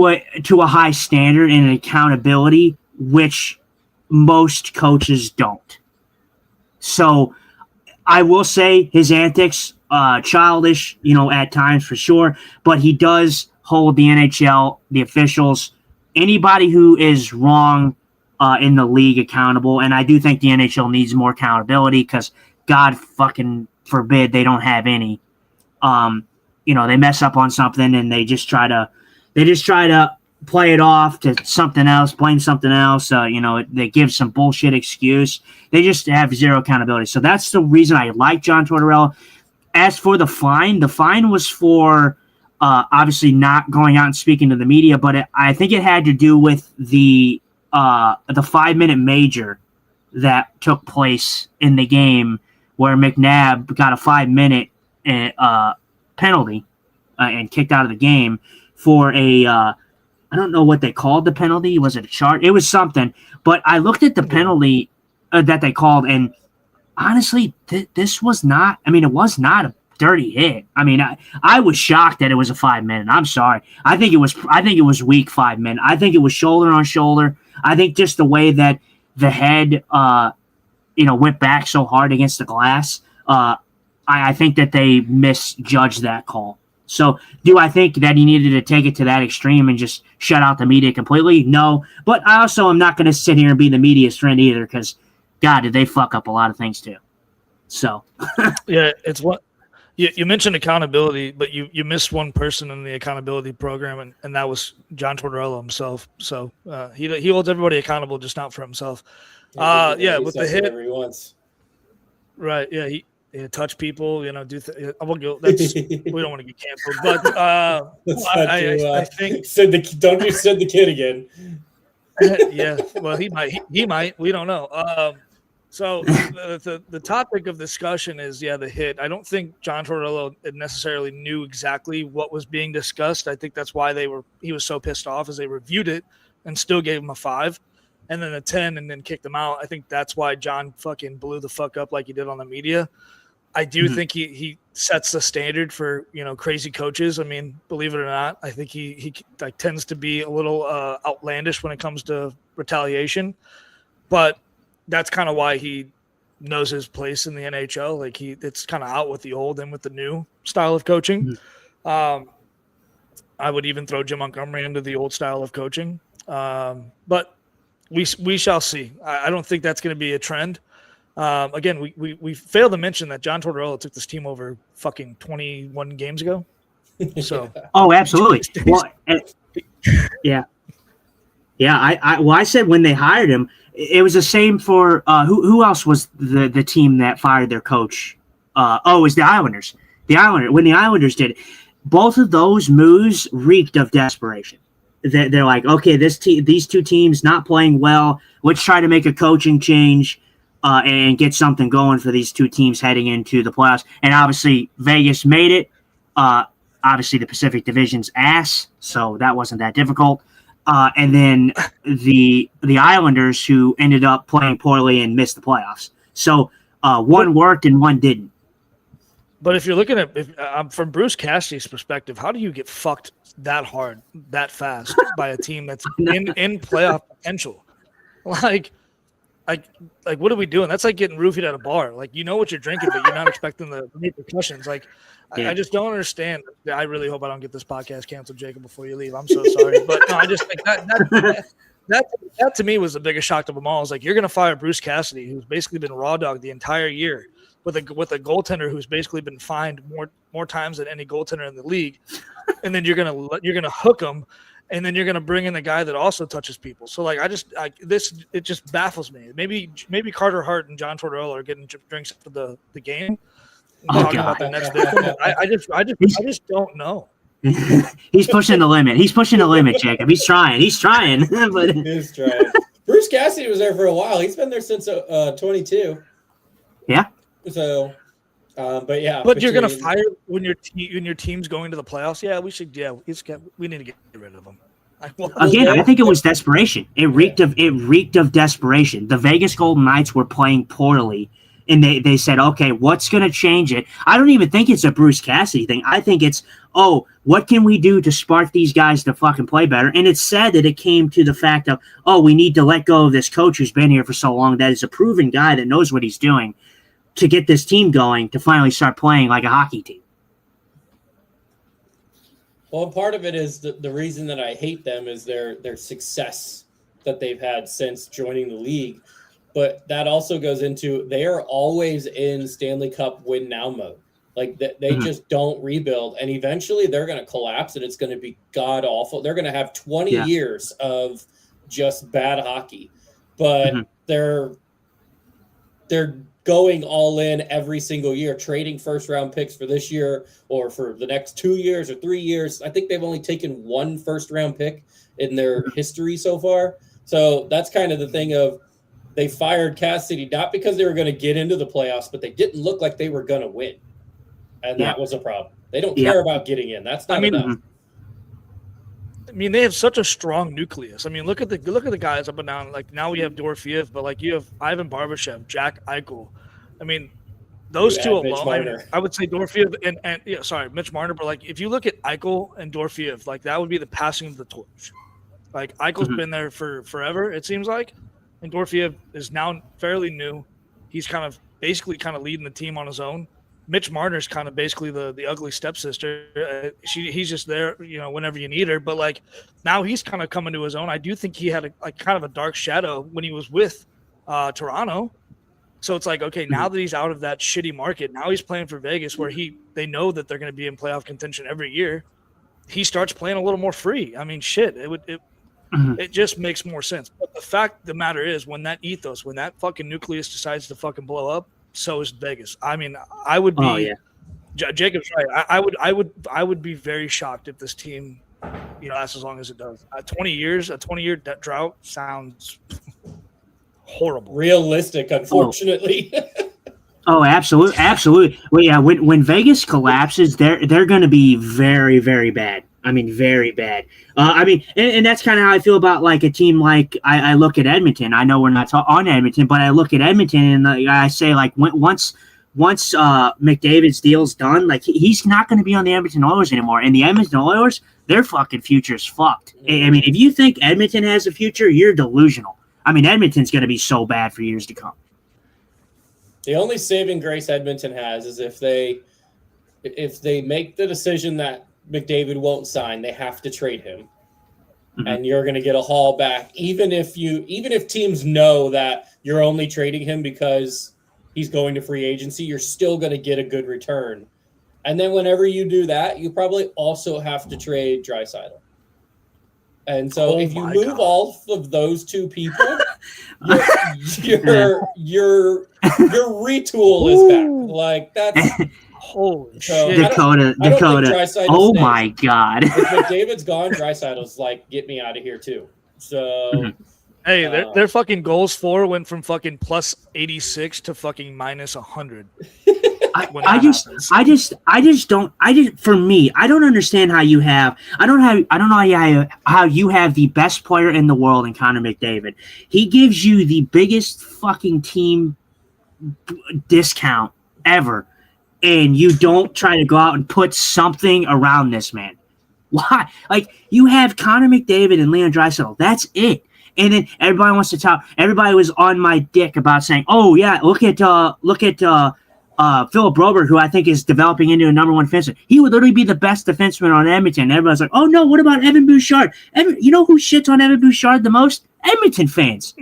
a high standard and an accountability, which most coaches don't. So I will say his antics, childish, at times for sure, but he does hold the NHL, the officials, anybody who is wrong in the league accountable. And I do think the NHL needs more accountability because God fucking forbid they don't have any. They mess up on something and they just try to play it off to something else, blame something else. They give some bullshit excuse. They just have zero accountability. So that's the reason I like John Tortorella. As for the fine was for obviously not going out and speaking to the media, but I think it had to do with the 5-minute major that took place in the game where McNabb got a 5-minute penalty and kicked out of the game for I don't know what they called the penalty. Was it a charge? It was something. But I looked at the penalty that they called, and honestly, this was not. I mean, it was not a dirty hit. I mean, I was shocked that it was a 5-minute. I'm sorry. I think it was weak 5 minute. I think it was shoulder on shoulder. I think just the way that the head, went back so hard against the glass. I think that they misjudged that call. So do I think that he needed to take it to that extreme and just shut out the media completely? No. But I also am not going to sit here and be the media's friend either because, God, did they fuck up a lot of things too. So. Yeah, it's what you mentioned accountability, but you missed one person in the accountability program, and that was John Tortorella himself. So he holds everybody accountable, just not for himself. With the hit. Right, yeah, he touch people, do I won't go. We don't want to get canceled, but I think don't you send the kid again? Yeah, well, he might. We don't know. So the topic of discussion is the hit. I don't think John Tortorella necessarily knew exactly what was being discussed. I think that's why he was so pissed off as they reviewed it and still gave him a 5. And then a 10 and then kicked him out. I think that's why John fucking blew the fuck up like he did on the media. I do think he sets the standard for, crazy coaches. I mean, believe it or not, I think he tends to be a little outlandish when it comes to retaliation. But that's kind of why he knows his place in the NHL. Like it's kind of out with the old and with the new style of coaching. I would even throw Jim Montgomery into the old style of coaching. But we shall see. I don't think that's going to be a trend. Again, we failed to mention that John Tortorella took this team over fucking 21 games ago. So oh, absolutely. Well, yeah. I said when they hired him, it was the same for who else was the team that fired their coach? It was the Islanders. When the Islanders did it, both of those moves reeked of desperation. They're like, okay, these two teams not playing well. Let's try to make a coaching change and get something going for these two teams heading into the playoffs. And obviously, Vegas made it. Obviously, the Pacific Division's ass, so that wasn't that difficult. And then the Islanders, who ended up playing poorly and missed the playoffs. So one worked and one didn't. But if you're looking at from Bruce Cassidy's perspective, how do you get fucked that hard, that fast by a team that's in playoff potential? Like, what are we doing? That's like getting roofied at a bar. Like, you know what you're drinking, but you're not expecting the repercussions. Like, yeah. I just don't understand. I really hope I don't get this podcast canceled, Jacob, before you leave. I'm so sorry. But no, I just think that to me was the biggest shock of them all. Is like, you're going to fire Bruce Cassidy, who's basically been raw dog the entire year, with a goaltender who's basically been fined more times than any goaltender in the league, and then you're gonna hook him, and then you're gonna bring in the guy that also touches people. So like, it just baffles me. Maybe Carter Hart and John Tortorella are getting drinks after the game, talking about their next big one. I just don't know. He's pushing the limit. He's pushing the limit, Jacob. He's trying. But He's trying. Bruce Cassidy was there for a while. He's been there since 22. Yeah. So, but yeah. But you're gonna fire when your team's going to the playoffs. Yeah, we should. Yeah, we need to get rid of them. Again, I think it was desperation. It reeked of desperation. The Vegas Golden Knights were playing poorly, and they said, okay, what's going to change it? I don't even think it's a Bruce Cassidy thing. I think it's, what can we do to spark these guys to fucking play better? And it's sad that it came to the fact of, we need to let go of this coach who's been here for so long, that is a proven guy that knows what he's doing, to get this team going, to finally start playing like a hockey team. Well, part of it is the reason that I hate them is their success that they've had since joining the league. But that also goes into, they are always in Stanley Cup win now mode. Like they just don't rebuild, and eventually they're going to collapse, and it's going to be god awful. They're going to have 20 years of just bad hockey, but they're going all in every single year, trading first round picks for this year or for the next 2 years or 3 years. I think they've only taken one first round pick in their history so far. So that's kind of the thing of, they fired Cassidy not because they were going to get into the playoffs, but they didn't look like they were going to win. And that was a problem. They don't care about getting in. That's not enough. I mean, they have such a strong nucleus. I mean, look at the guys up and down. Like, now we have Dorofeev, but like, you have Ivan Barbashev, Jack Eichel. I mean, those two alone. I would say Dorofeev and Mitch Marner. But like, if you look at Eichel and Dorofeev, like, that would be the passing of the torch. Like, Eichel's been there for forever, it seems like, and Dorofeev is now fairly new. He's basically leading the team on his own. Mitch Marner's kind of basically the ugly stepsister. He's just there, whenever you need her. But like, now he's kind of coming to his own. I do think he had a dark shadow when he was with Toronto. So it's like, okay, now that he's out of that shitty market, now he's playing for Vegas, where they know that they're going to be in playoff contention every year. He starts playing a little more free. I mean, shit, it just makes more sense. But the fact of the matter is, when that ethos, when that fucking nucleus decides to fucking blow up, so is Vegas. I mean, I would be. Jacob's right. I would be very shocked if this team, lasts as long as it does. 20 years, a 20-year drought sounds horrible. Realistic, unfortunately. Absolutely. Well, yeah. When Vegas collapses, they're going to be very, very bad. I mean, very bad. And that's kind of how I feel about like a team like I look at Edmonton. I know we're not on Edmonton, but I look at Edmonton and I say, like, once McDavid's deal's done, like, he's not going to be on the Edmonton Oilers anymore. And the Edmonton Oilers, their fucking future's fucked. I mean, if you think Edmonton has a future, you're delusional. I mean, Edmonton's going to be so bad for years to come. The only saving grace Edmonton has is if they make the decision that McDavid won't sign, they have to trade him. and you're going to get a haul back, even if teams know that you're only trading him because he's going to free agency, you're still going to get a good return. And then whenever you do that, you probably also have to trade Draisaitl. And so if you move all of those two people, your retool is back. Like that's holy shit. Dakota. Oh my God. If McDavid's gone, Draisaitl's like, get me out of here too. So hey, their fucking goals for went from fucking plus 86 to fucking minus 100. For me, I don't understand how you have, I don't know how you have the best player in the world in Connor McDavid. He gives you the biggest fucking team discount ever, and you don't try to go out and put something around this man. Why? Like, you have Connor McDavid and Leon Draisaitl. That's it. And then everybody wants to talk. Everybody was on my dick about saying, "Oh yeah, look at Philip Broberg, who I think is developing into a number one defenseman. He would literally be the best defenseman on Edmonton." Everybody's like, "Oh no, what about Evan Bouchard?" You know who shits on Evan Bouchard the most? Edmonton fans.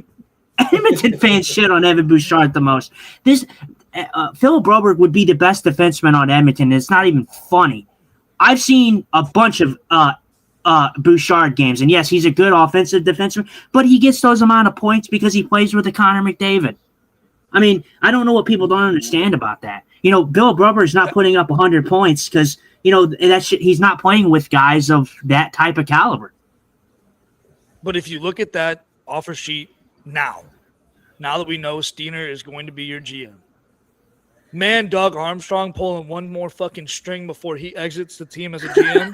Edmonton fans shit on Evan Bouchard the most. This Philip Broberg would be the best defenseman on Edmonton. It's not even funny. I've seen a bunch of Bouchard games, and yes, he's a good offensive defenseman, but he gets those amount of points because he plays with a Connor McDavid. I mean, I don't know what people don't understand about that. You know, Bill Broberg's not putting up 100 points because, you know, he's not playing with guys of that type of caliber. But if you look at that offer sheet now that we know Steiner is going to be your GM, man, Doug Armstrong pulling one more fucking string before he exits the team as a GM,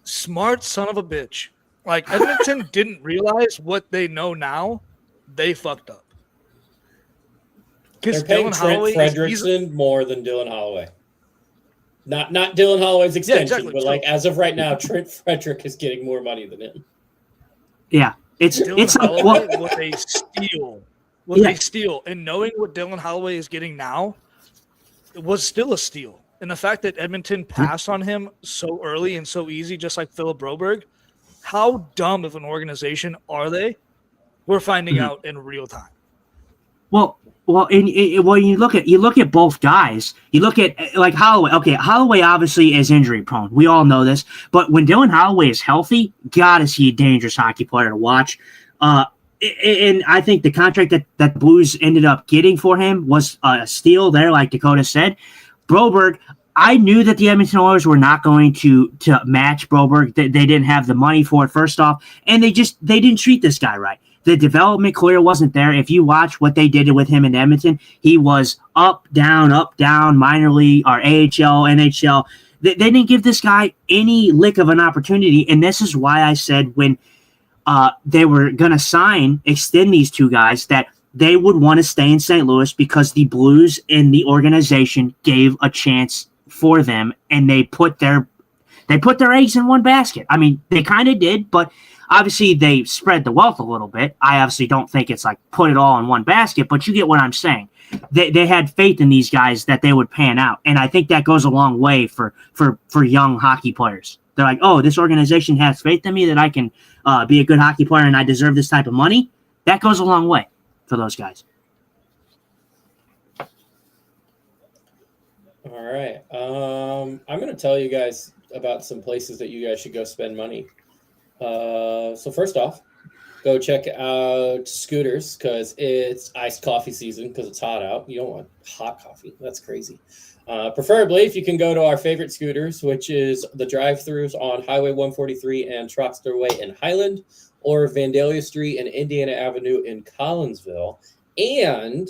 smart son of a bitch. Like, Edmonton didn't realize what they know now. They fucked up. They're paying Trent Fredrickson more than Dylan Holloway. Not Dylan Holloway's extension, but like as of right now, Trent Frederick is getting more money than him. Yeah, it's like what they steal, and knowing what Dylan Holloway is getting now, it was still a steal. And the fact that Edmonton passed on him so early and so easy, just like Philip Broberg, how dumb of an organization are they? We're finding out in real time. Well, when you look at both guys, you look at like Holloway. Okay, Holloway obviously is injury prone. We all know this. But when Dylan Holloway is healthy, God, is he a dangerous hockey player to watch. And I think the contract that Blues ended up getting for him was a steal there, like Dakota said. Broberg, I knew that the Edmonton Oilers were not going to match Broberg. They didn't have the money for it, first off, and they didn't treat this guy right. The development clear wasn't there. If you watch what they did with him in Edmonton, he was up, down, minor league, or AHL, NHL. They didn't give this guy any lick of an opportunity, and this is why I said when they were going to extend these two guys, that they would want to stay in St. Louis because the Blues and the organization gave a chance for them, and they put their eggs in one basket. I mean, they kind of did, but obviously they spread the wealth a little bit. I obviously don't think it's like put it all in one basket, but you get what I'm saying. They had faith in these guys that they would pan out, and I think that goes a long way for young hockey players. They're like, oh, this organization has faith in me that I can be a good hockey player and I deserve this type of money. That goes a long way for those guys. All right. I'm going to tell you guys about some places that you guys should go spend money. So first off, go check out Scooters because it's iced coffee season because it's hot out. You don't want hot coffee. That's crazy. Preferably if you can go to our favorite Scooters, which is the drive-thrus on Highway 143 and Troxter Way in Highland, or Vandalia Street and Indiana Avenue in Collinsville, and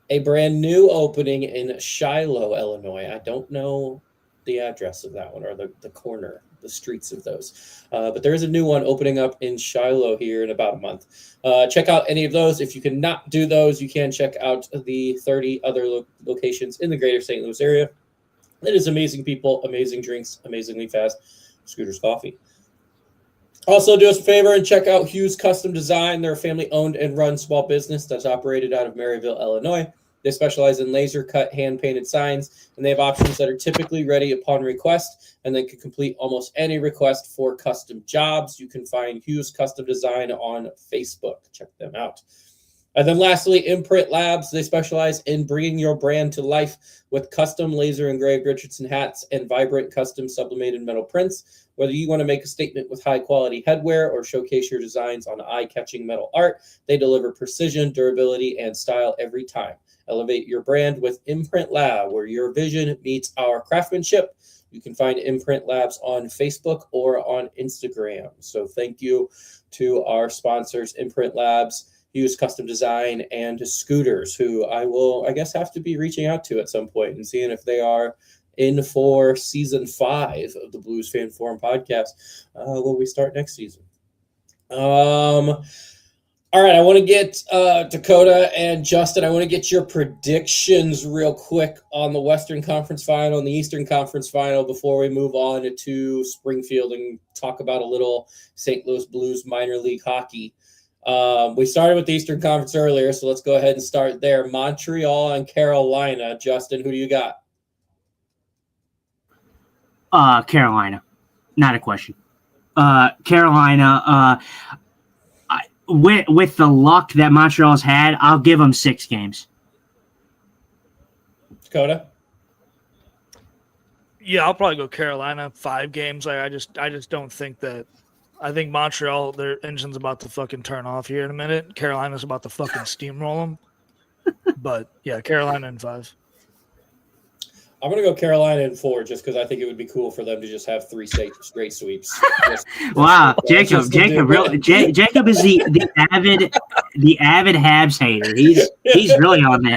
a brand new opening in Shiloh, Illinois. I don't know the address of that one or the corner, the streets of those. But there is a new one opening up in Shiloh here in about a month. Check out any of those. If you cannot do those, you can check out the 30 other locations in the greater St. Louis area. It is amazing people, amazing drinks, amazingly fast. Scooters Coffee. Also, do us a favor and check out Hughes Custom Design. They're a family-owned and run small business that's operated out of Maryville, Illinois. They specialize in laser cut, hand painted signs, and they have options that are typically ready upon request, and they can complete almost any request for custom jobs. You can find Hughes Custom Design on Facebook. Check them out. And then lastly, Imprint Labs. They specialize in bringing your brand to life with custom laser engraved Richardson hats and vibrant custom sublimated metal prints. Whether you want to make a statement with high quality headwear or showcase your designs on eye-catching metal art, they deliver precision, durability, and style every time. Elevate your brand with Imprint Lab, where your vision meets our craftsmanship. You can find Imprint Labs on Facebook or on Instagram. So thank you to our sponsors, Imprint Labs, Hughes Custom Design, and Scooters, who I will, I guess, have to be reaching out to at some point and seeing if they are in for season 5 of the Blues Fan Forum podcast when we start next season. All right, I want to get Dakota and Justin, I want to get your predictions real quick on the Western Conference Final and the Eastern Conference Final before we move on to Springfield and talk about a little St. Louis Blues minor league hockey. We started with the Eastern Conference earlier, so let's go ahead and start there. Montreal and Carolina. Justin, who do you got? Carolina. Not a question. Carolina, with the luck that Montreal's had, I'll give them 6 games. Dakota? Yeah, I'll probably go Carolina 5 games. I just don't think that. I think Montreal, their engine's about to fucking turn off here in a minute. Carolina's about to fucking steamroll them. But yeah, Carolina in 5. I'm going to go Carolina in 4 just because I think it would be cool for them to just have 3 straight sweeps. Wow, Jacob is the avid Habs hater. He's really on the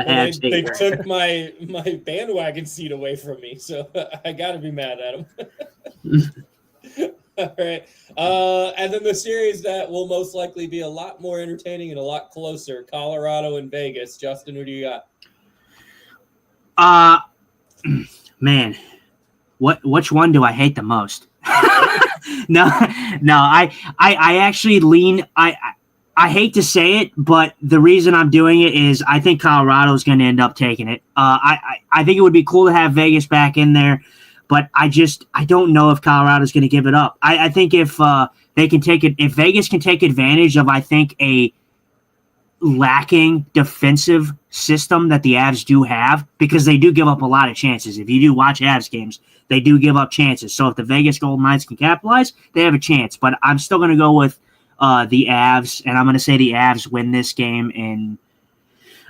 Habs they hater. took my bandwagon seat away from me, so I got to be mad at them. All right. And then the series that will most likely be a lot more entertaining and a lot closer, Colorado and Vegas. Justin, who do you got? Man, which one do I hate the most? No, I actually lean. I hate to say it, but the reason I'm doing it is I think Colorado is going to end up taking it. I think it would be cool to have Vegas back in there, but I don't know if Colorado is going to give it up. I think if they can take it, if Vegas can take advantage of, I think, a lacking defensive system that the Avs do have, because they do give up a lot of chances. If you do watch Avs games, they do give up chances. So if the Vegas Golden Knights can capitalize, they have a chance. But I'm still going to go with the Avs, and I'm going to say the Avs win this game, and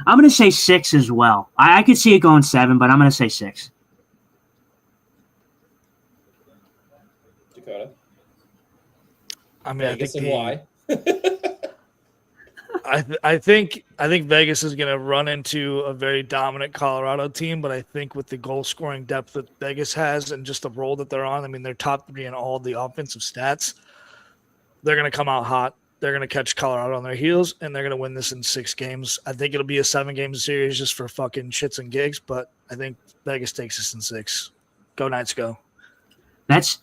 I'm going to say 6 as well. I could see it going 7, but I'm going to say 6. Dakota? I mean, Vegas and why? I think Vegas is going to run into a very dominant Colorado team, but I think with the goal scoring depth that Vegas has and just the role that they're on, I mean, they're top 3 in all the offensive stats. They're going to come out hot. They're going to catch Colorado on their heels, and they're going to win this in 6 games. I think it'll be a 7-game series just for fucking shits and gigs, but I think Vegas takes this in 6. Go Knights, go! That's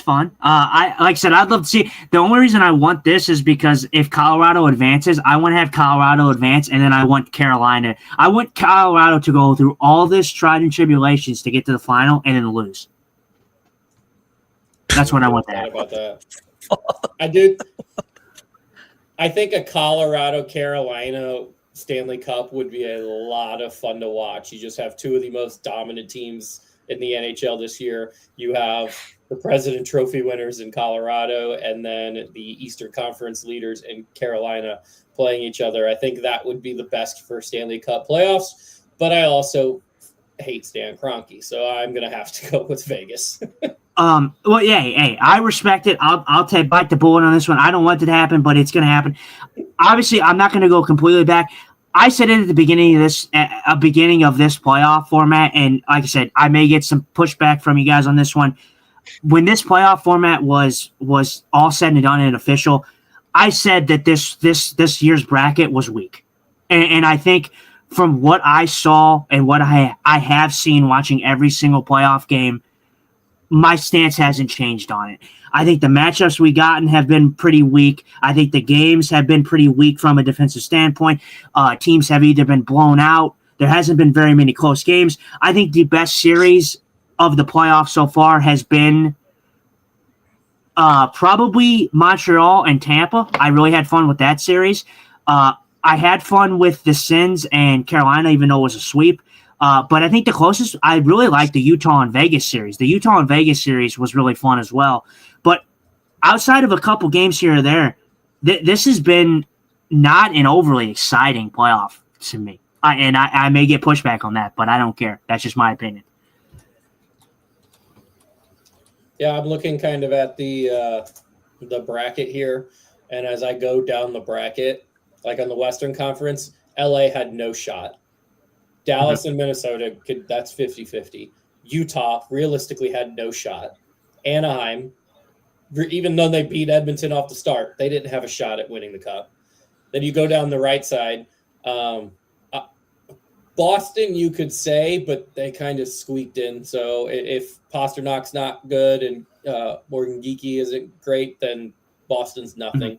fun. Like I said, I'd love to see. The only reason I want this is because if Colorado advances, I want to have Colorado advance, and then I want Carolina. I want Colorado to go through all this tried and tribulations to get to the final and then lose. That's what I want to happen. About that. I do. I think a Colorado-Carolina Stanley Cup would be a lot of fun to watch. You just have 2 of the most dominant teams in the NHL this year. You have the President Trophy winners in Colorado, and then the Eastern Conference leaders in Carolina playing each other. I think that would be the best for Stanley Cup playoffs, but I also hate Stan Kroenke, so I'm going to have to go with Vegas. Well, yeah, hey, I respect it. I'll bite the bullet on this one. I don't want it to happen, but it's going to happen. Obviously, I'm not going to go completely back. I said it at the beginning of this playoff format, and like I said, I may get some pushback from you guys on this one. When this playoff format was all said and done and official, I said that this year's bracket was weak, and I think from what I saw and what I have seen watching every single playoff game, my stance hasn't changed on it. I think the matchups we gotten have been pretty weak. I think the games have been pretty weak from a defensive standpoint. Teams have either been blown out. There hasn't been very many close games. I think the best series of the playoffs so far has been probably Montreal and Tampa. I really had fun with that series. I had fun with the Sens and Carolina, even though it was a sweep. But I think the closest, I really liked the Utah and Vegas series. The Utah and Vegas series was really fun as well. But outside of a couple games here or there, this has been not an overly exciting playoff to me. I may get pushback on that, but I don't care. That's just my opinion. Yeah, I'm looking kind of at the bracket here, and as I go down the bracket, like on the Western Conference, LA had no shot. Dallas and Minnesota, that's 50-50. Utah realistically had no shot. Anaheim, even though they beat Edmonton off the start, they didn't have a shot at winning the Cup. Then you go down the right side. Boston, you could say, but they kind of squeaked in. So if Pasternak's not good and Morgan Geekie isn't great, then Boston's nothing.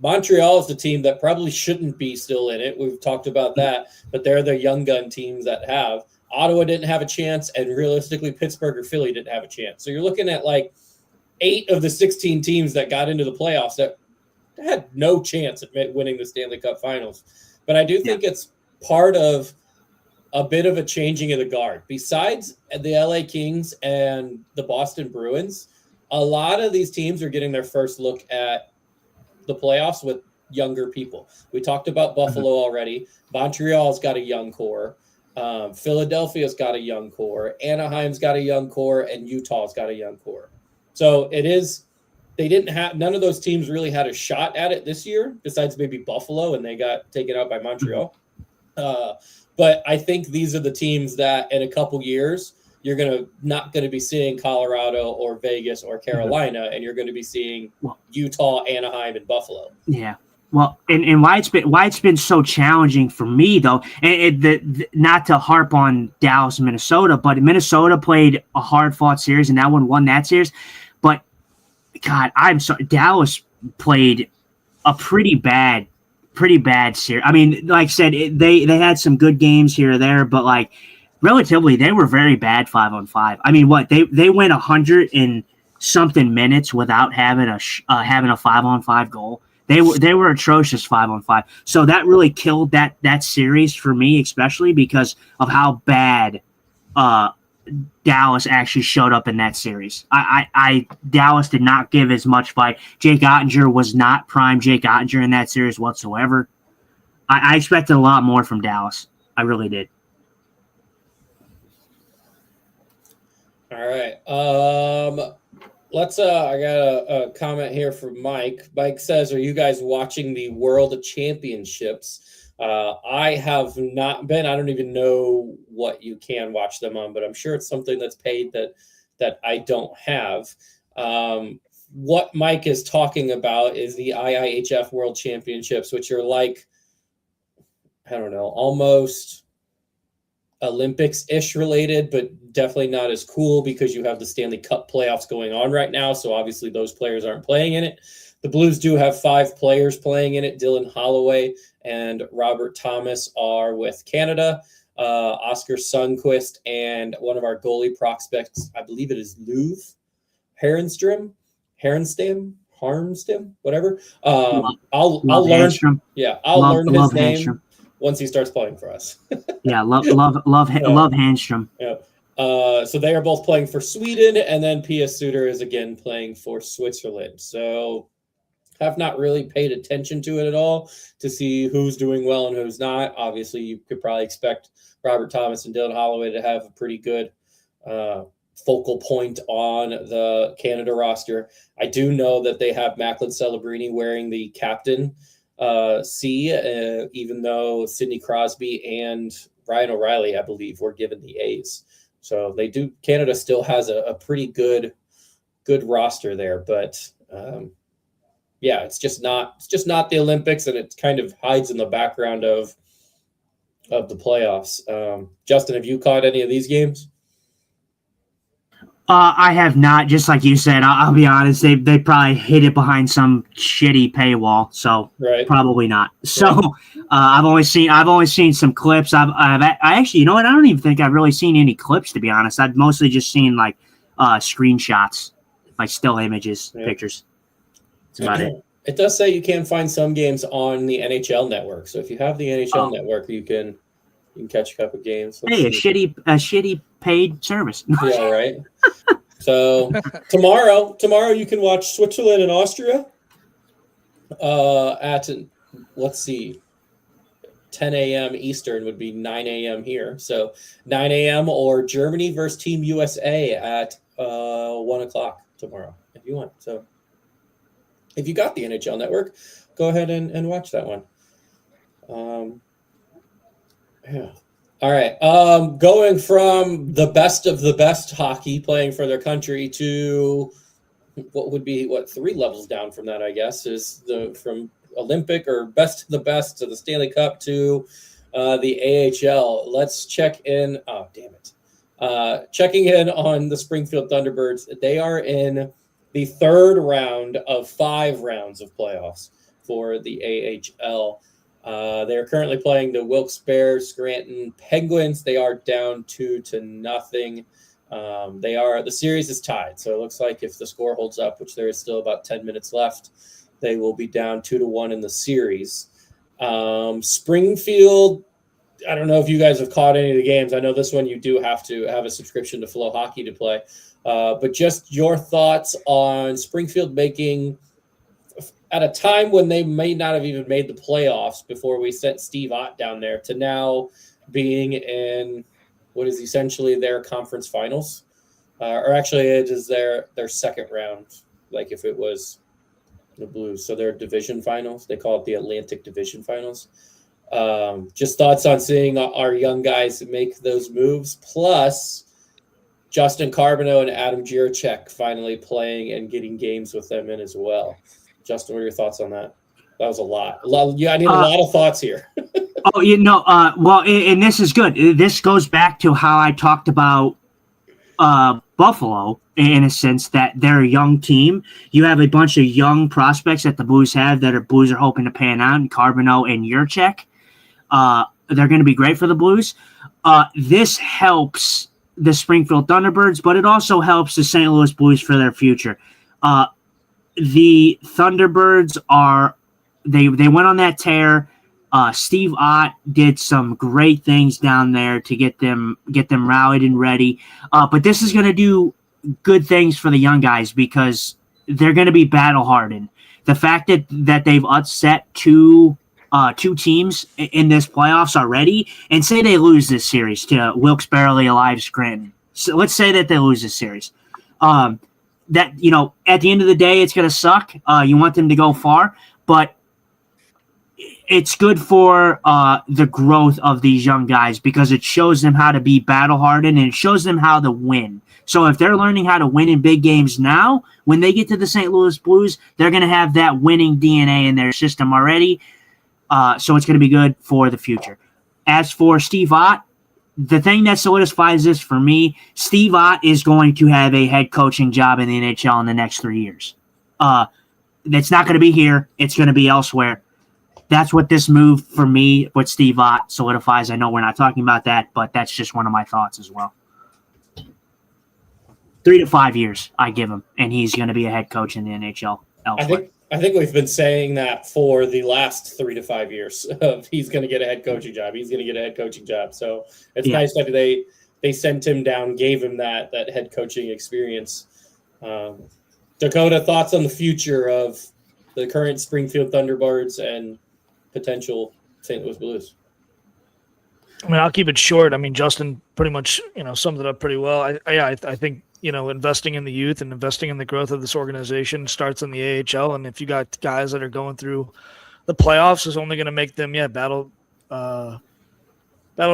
Montreal is the team that probably shouldn't be still in it. We've talked about that, but they're the young gun teams that have. Ottawa didn't have a chance, and realistically, Pittsburgh or Philly didn't have a chance. So you're looking at like 8 of the 16 teams that got into the playoffs that had no chance at winning the Stanley Cup Finals. But I do think it's part of a bit of a changing of the guard. Besides the LA Kings and the Boston Bruins, a lot of these teams are getting their first look at the playoffs with younger people. We talked about Buffalo already. Montreal's got a young core. Philadelphia's got a young core. Anaheim's got a young core, and Utah's got a young core. So it is. They didn't have. None of those teams really had a shot at it this year, besides maybe Buffalo, and they got taken out by Montreal. But I think these are the teams that in a couple years you're not going to be seeing Colorado or Vegas or Carolina, and you're going to be seeing Utah, Anaheim, and Buffalo. Yeah. Well, and why it's been so challenging for me though, and not to harp on Dallas and Minnesota, but Minnesota played a hard fought series and that one won that series. But God, I'm sorry, Dallas played a pretty bad series. I mean, like I said, they had some good games here or there, but like relatively, they were very bad 5-on-5. I mean, they went 100 and something minutes without having a 5-on-5 goal. They were atrocious 5-on-5. So that really killed that series for me, especially because of how bad Dallas actually showed up in that series. Dallas did not give as much fight. Jake Ottinger was not prime Jake Ottinger in that series whatsoever. I expected a lot more from Dallas. I really did. All right. I got a comment here from Mike. Mike says, are you guys watching the World Championships? I have not been. I don't even know what you can watch them on, but I'm sure it's something that's paid that I don't have. What Mike is talking about is the IIHF World Championships, which are like, I don't know, almost Olympics-ish related, but definitely not as cool because you have the Stanley Cup playoffs going on right now. So obviously those players aren't playing in it. The Blues do have 5 players playing in it. Dylan Holloway and Robert Thomas are with Canada. Oscar Sundqvist and one of our goalie prospects, I believe it is Luv Harenstam, whatever. I'll learn. Handstrom. Yeah, I'll learn his name Handstrom. Once he starts playing for us. Yeah, love Handstrom. Yeah. So they are both playing for Sweden, and then Pia Suter is again playing for Switzerland. So have not really paid attention to it at all to see who's doing well and who's not. Obviously, you could probably expect Robert Thomas and Dylan Holloway to have a pretty good focal point on the Canada roster. I do know that they have Macklin Celebrini wearing the captain C, even though Sidney Crosby and Ryan O'Reilly, I believe, were given the A's. So they do. Canada still has a pretty good roster there, but yeah, it's just not the Olympics, and it kind of hides in the background of the playoffs. Justin, have you caught any of these games? I have not. Just like you said, I'll be honest. They probably hid it behind some shitty paywall, so Right. probably not. So I've only seen some clips. I actually, you know what? I don't even think I've really seen any clips, to be honest. I've mostly just seen like screenshots, like still images, pictures. That's about it. It does say you can find some games on the NHL network. So if you have the NHL network, you can catch a couple games. Hey, a shitty paid service. Yeah, right. So tomorrow you can watch Switzerland and Austria at, let's see, 10 a.m. Eastern would be 9 a.m. here. So 9 a.m. or Germany versus Team USA at 1 o'clock tomorrow if you want. So if you got the NHL network, go ahead and watch that one. Yeah. All right. Going from the best of the best hockey playing for their country to what would be 3 levels down from that, I guess, is from Olympic or best of the best to the Stanley Cup to the AHL. Let's check in. Oh, damn it. Checking in on the Springfield Thunderbirds. They are in the 3rd round of 5 rounds of playoffs for the AHL. They are currently playing the Wilkes-Barre Scranton Penguins. They are down 2-0. The series is tied, so it looks like if the score holds up, which there is still about 10 minutes left, they will be down 2-1 in the series. Springfield, I don't know if you guys have caught any of the games. I know this one you do have to have a subscription to Flow Hockey to play. But just your thoughts on Springfield making, at a time when they may not have even made the playoffs before we sent Steve Ott down there, to now being in what is essentially their conference finals. Or actually, it is their 2nd round, like if it was the Blues. So their division finals. They call it the Atlantic Division Finals. Just thoughts on seeing our young guys make those moves, plus Justin Carbonneau and Adam Jiricek finally playing and getting games with them in as well. Justin, what are your thoughts on that? That was a lot. I need a lot of thoughts here. And this is good. This goes back to how I talked about Buffalo, in a sense that they're a young team. You have a bunch of young prospects that the Blues have that Blues are hoping to pan out, and Carbonneau and Jiricek. They're going to be great for the Blues. This helps the Springfield Thunderbirds, but it also helps the St. Louis Blues for their future. The Thunderbirds they went on that tear. Steve Ott did some great things down there to get them rallied and ready. But this is going to do good things for the young guys because they're going to be battle hardened. The fact that they've upset two teams in this playoffs already, and say they lose this series to Wilkes-Barre Alive Scranton. So let's say that they lose this series. That, at the end of the day, it's going to suck. You want them to go far, but it's good for the growth of these young guys because it shows them how to be battle hardened and it shows them how to win. So if they're learning how to win in big games now, when they get to the St. Louis Blues, they're going to have that winning DNA in their system already. So it's going to be good for the future. As for Steve Ott, the thing that solidifies this for me, Steve Ott is going to have a head coaching job in the NHL in the next 3 years. That's not going to be here. It's going to be elsewhere. That's what this move for me with Steve Ott solidifies. I know we're not talking about that, but that's just one of my thoughts as well. 3 to 5 years I give him, and he's going to be a head coach in the NHL elsewhere. I think we've been saying that for the last 3 to 5 years. He's going to get a head coaching job. He's going to get a head coaching job. So it's nice that they sent him down, gave him that head coaching experience. Dakota, thoughts on the future of the current Springfield Thunderbirds and potential St. Louis Blues? I mean, I'll keep it short. I mean, Justin pretty much, summed it up pretty well. I think, investing in the youth and investing in the growth of this organization starts in the AHL. And if you got guys that are going through the playoffs, is only going to make them, battle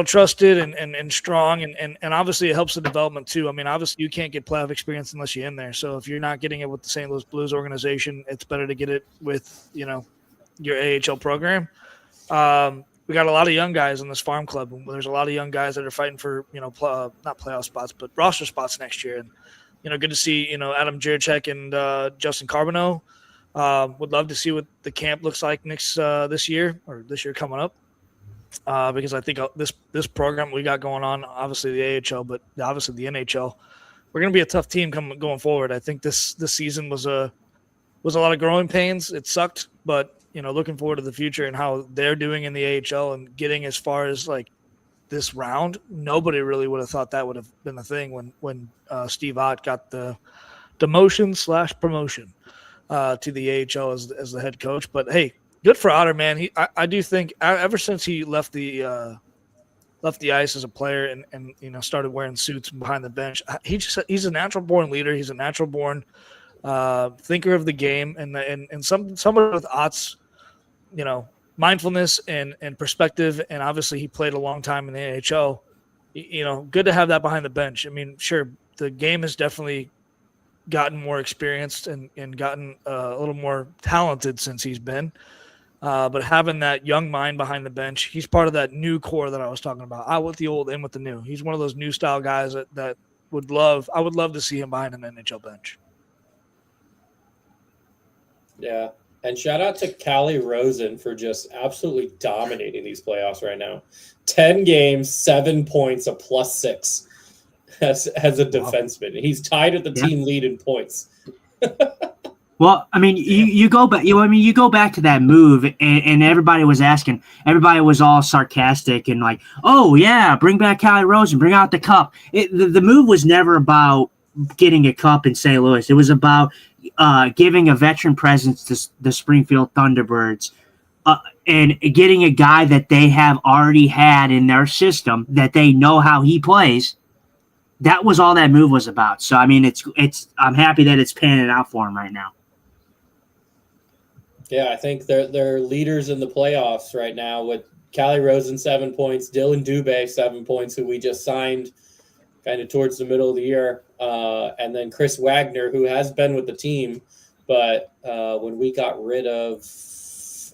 trusted and strong. And obviously it helps the development too. I mean, obviously you can't get playoff experience unless you're in there. So if you're not getting it with the St. Louis Blues organization, it's better to get it with, your AHL program. We got a lot of young guys in this farm club. There's a lot of young guys that are fighting for, not playoff spots, but roster spots next year. And, good to see, Adam Jiricek and Justin Carbonneau. Would love to see what the camp looks like this year coming up. Because I think this program we got going on, obviously the AHL, but obviously the NHL, we're going to be a tough team going forward. I think this season was a lot of growing pains. It sucked, but looking forward to the future and how they're doing in the AHL and getting as far as like this round. Nobody really would have thought that would have been the thing when Steve Ott got the demotion/promotion to the AHL as the head coach. But hey, good for Otter, man. I do think ever since he left the ice as a player and started wearing suits behind the bench, he's a natural born leader. He's a natural born thinker of the game, and somebody with Ott's mindfulness and perspective, and obviously he played a long time in the NHL. Good to have that behind the bench. I mean, sure, the game has definitely gotten more experienced and gotten a little more talented since he's been. But having that young mind behind the bench, he's part of that new core that I was talking about. Out with the old, in with the new. He's one of those new style guys that I would love to see him behind an NHL bench. Yeah. And shout out to Callie Rosen for just absolutely dominating these playoffs right now. 10 games, 7 points, a +6 as a defenseman. He's tied at the team lead in points. Well, I mean, you go back. You go back to that move, and everybody was asking. Everybody was all sarcastic and like, "Oh yeah, bring back Callie Rosen, bring out the cup." The move was never about getting a cup in St. Louis. It was about giving a veteran presence to the Springfield Thunderbirds, and getting a guy that they have already had in their system that they know how he plays. That was all that move was about. So I mean, it's. I'm happy that it's panning out for him right now. Yeah, I think they're leaders in the playoffs right now with Callie Rosen 7 points, Dylan Dubé 7 points, who we just signed kind of towards the middle of the year, and then Chris Wagner, who has been with the team, but when we got rid of,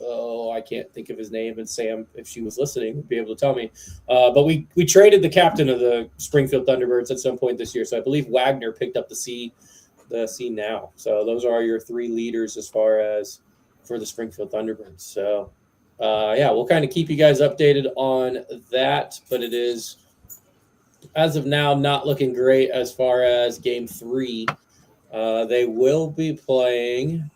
I can't think of his name, and Sam, if she was listening, would be able to tell me. But we traded the captain of the Springfield Thunderbirds at some point this year, so I believe Wagner picked up the C now. So those are your 3 leaders as far as for the Springfield Thunderbirds. So, we'll kind of keep you guys updated on that, but it is, as of now, not looking great as far as Game 3. They will be playing.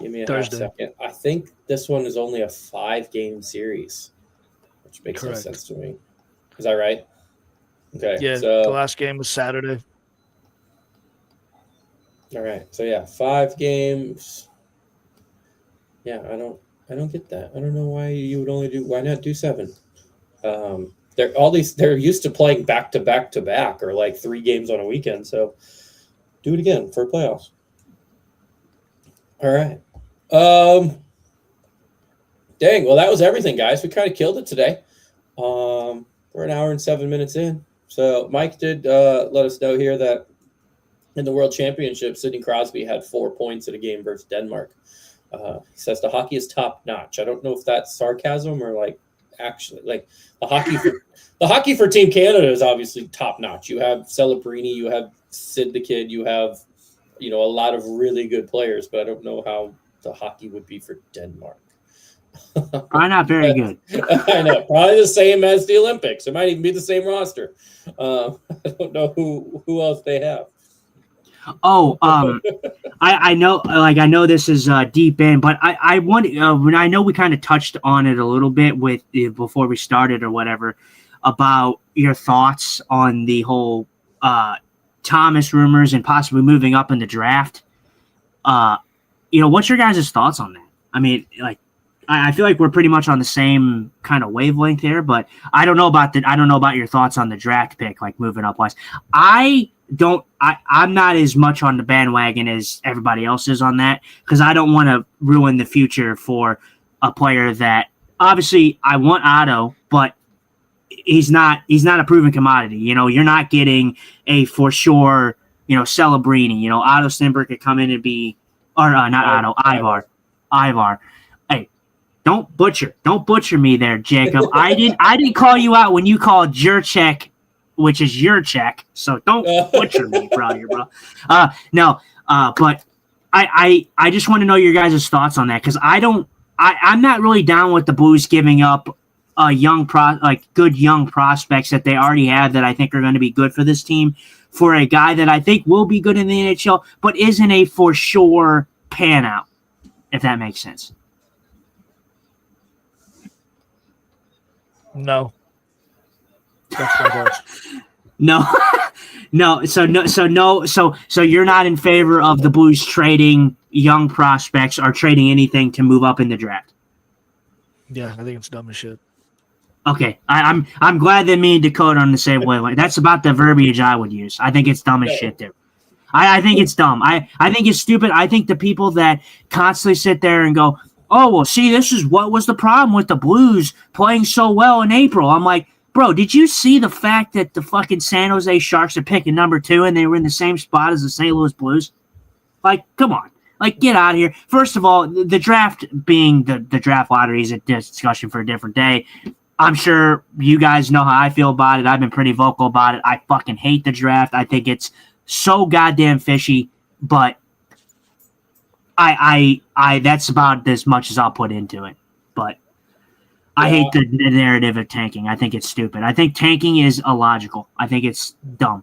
Give me a half second. I think this one is only a 5-game series, which makes no sense to me. Is that right? Okay. Yeah, so, the last game was Saturday. All right. So, 5 games. Yeah, I don't get that. I don't know why you would why not do 7? They're used to playing back to back to back or like 3 games on a weekend. So do it again for playoffs. All right. Dang. Well, that was everything, guys. We kind of killed it today. We're an hour and 7 minutes in. So Mike did let us know here that in the World Championship, Sidney Crosby had 4 points in a game versus Denmark. He says the hockey is top notch. I don't know if that's sarcasm or like actually like the hockey for Team Canada is obviously top notch. You have Celebrini, you have Sid the Kid, you have a lot of really good players, but I don't know how the hockey would be for Denmark. Probably not very good. I know, probably the same as the Olympics. It might even be the same roster. I don't know who else they have. Oh, I know, like I know this is deep in, but I want when I know we kind of touched on it a little bit with before we started or whatever about your thoughts on the whole Thomas rumors and possibly moving up in the draft. What's your guys' thoughts on that? I mean, like I feel like we're pretty much on the same kind of wavelength here, but I don't know about your thoughts on the draft pick, like moving up wise. I'm not as much on the bandwagon as everybody else is on that because I don't want to ruin the future for a player that obviously I want Otto, but he's not a proven commodity. You're not getting a for sure, Celebrini. Otto Stenberg could come in and be, or not Otto, Ivar. Hey, don't butcher me there, Jacob. I didn't call you out when you called Jiricek which is your check. So don't butcher me, bro. But I just want to know your guys' thoughts on that, because I'm not really down with the Blues giving up good young prospects that they already have that I think are going to be good for this team for a guy that I think will be good in the NHL, but isn't a for sure pan out, if that makes sense. No. That's my question. No. So you're not in favor of the Blues trading young prospects or trading anything to move up in the draft? Yeah, I think it's dumb as shit. Okay, I'm glad that me and Dakota are on the same wavelength. That's about the verbiage I would use. I think it's dumb as shit there. I think it's dumb. I think it's stupid. I think the people that constantly sit there and go, oh, well, see, this is what was the problem with the Blues playing so well in April. I'm like, bro, did you see the fact that the fucking San Jose Sharks are picking number 2 and they were in the same spot as the St. Louis Blues? Like, come on. Like, get out of here. First of all, the draft being the draft lottery is a discussion for a different day. I'm sure you guys know how I feel about it. I've been pretty vocal about it. I fucking hate the draft. I think it's so goddamn fishy, but I that's about as much as I'll put into it. But I hate the narrative of tanking. I think it's stupid. I think tanking is illogical. I think it's dumb.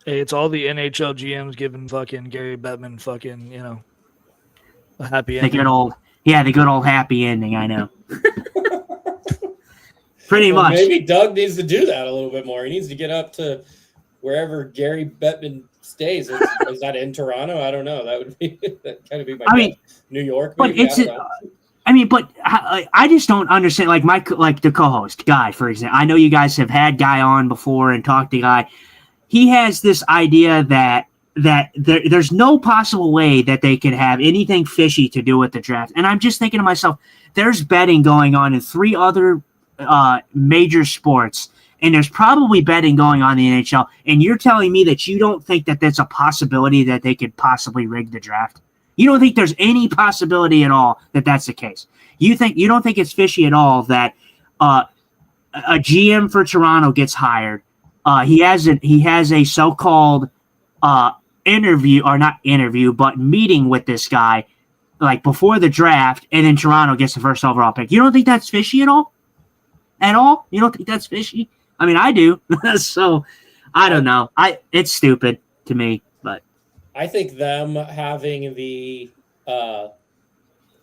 Hey, it's all the NHL GMs giving fucking Gary Bettman fucking, a happy ending. The good old happy ending, I know. Pretty much. Maybe Doug needs to do that a little bit more. He needs to get up to wherever Gary Bettman stays. Is that in Toronto? I don't know. That would be that kind of be my guess. New York. Maybe? But I just don't understand. Like the co-host Guy, for example. I know you guys have had Guy on before and talked to Guy. He has this idea that there's no possible way that they could have anything fishy to do with the draft. And I'm just thinking to myself, there's betting going on in 3 other major sports, and there's probably betting going on in the NHL, and you're telling me that you don't think that that's a possibility that they could possibly rig the draft? You don't think there's any possibility at all that that's the case? You don't think it's fishy at all that a GM for Toronto gets hired? He has a so-called interview, or not interview, but meeting with this guy like before the draft, and then Toronto gets the first overall pick. You don't think that's fishy at all? At all? You don't think that's fishy? I mean, I do. So, I don't know. It's stupid to me, but I think them having the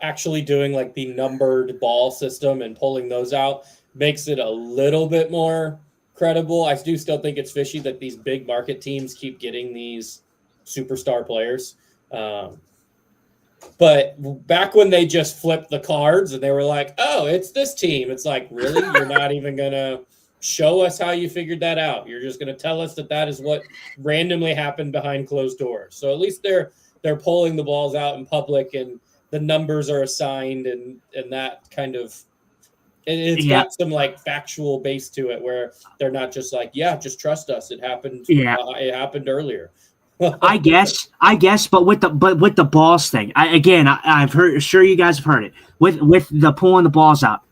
actually doing like the numbered ball system and pulling those out makes it a little bit more credible. I do still think it's fishy that these big market teams keep getting these superstar players. But back when they just flipped the cards and they were like, oh, it's this team. It's like, really? You're not even going to show us how you figured that out. You're just going to tell us that is what randomly happened behind closed doors. So at least they're pulling the balls out in public and the numbers are assigned and that kind of it's got some like factual base to it where they're not just like, yeah, just trust us. It happened. It happened earlier. I guess, but with the balls thing, I've heard. Sure, you guys have heard it with the pulling the balls out.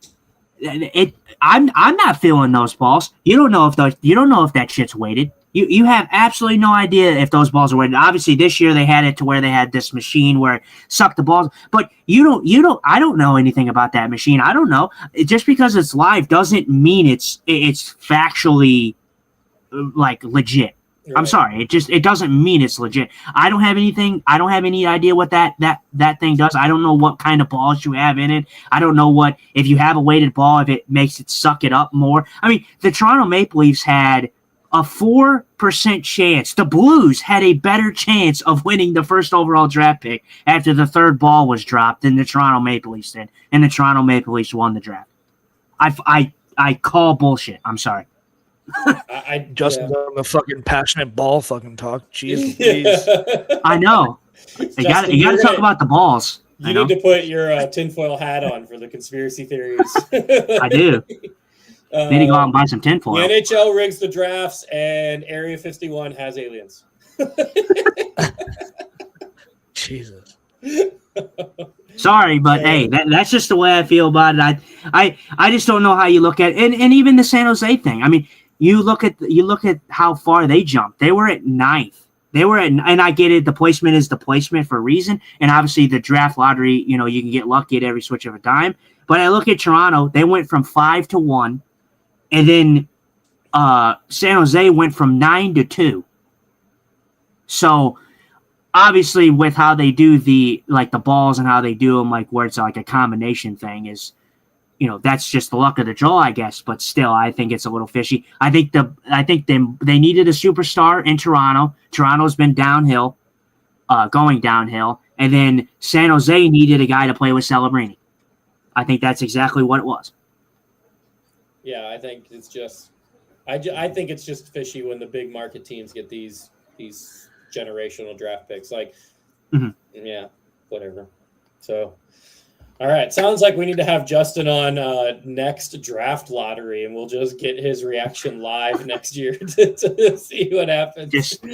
I'm not feeling those balls. You don't know if that shit's weighted. You have absolutely no idea if those balls are weighted. Obviously, this year they had it to where they had this machine where it sucked the balls, but you don't. I don't know anything about that machine. I don't know. Just because it's live doesn't mean it's factually like legit. Right. I'm sorry. It doesn't mean it's legit. I don't have any idea what that thing does. I don't know what kind of balls you have in it. I don't know if you have a weighted ball, if it makes it suck it up more. I mean, the Toronto Maple Leafs had a 4% chance. The Blues had a better chance of winning the first overall draft pick after the third ball was dropped than the Toronto Maple Leafs did, and the Toronto Maple Leafs won the draft. I call bullshit. I'm sorry. Justin's on the fucking passionate ball fucking talk. Jeez, please. I know. You got to talk about the balls. You need to put your tinfoil hat on for the conspiracy theories. I do. Need to go out and buy some tinfoil. The NHL rigs the drafts, and Area 51 has aliens. Jesus. Sorry, but hey, that's just the way I feel about it. I just don't know how you look at it. And even the San Jose thing. I mean, you look at how far they jumped. They were at ninth. And I get it. The placement is the placement for a reason. And obviously the draft lottery, you know, you can get lucky at every switch of a dime. But I look at Toronto, they went from 5-1, and then San Jose went from 9-2. So obviously with how they do the balls and how they do them, like where it's like a combination thing is, you know, that's just the luck of the draw, I guess. But still, I think it's a little fishy. I think they needed a superstar in Toronto. Toronto's been downhill, going downhill, and then San Jose needed a guy to play with Celebrini. I think that's exactly what it was. Yeah, I think it's just, I think it's just fishy when the big market teams get these generational draft picks. Like, yeah, whatever. So, all right, sounds like we need to have Justin on next draft lottery, and we'll just get his reaction live next year to see what happens. Just.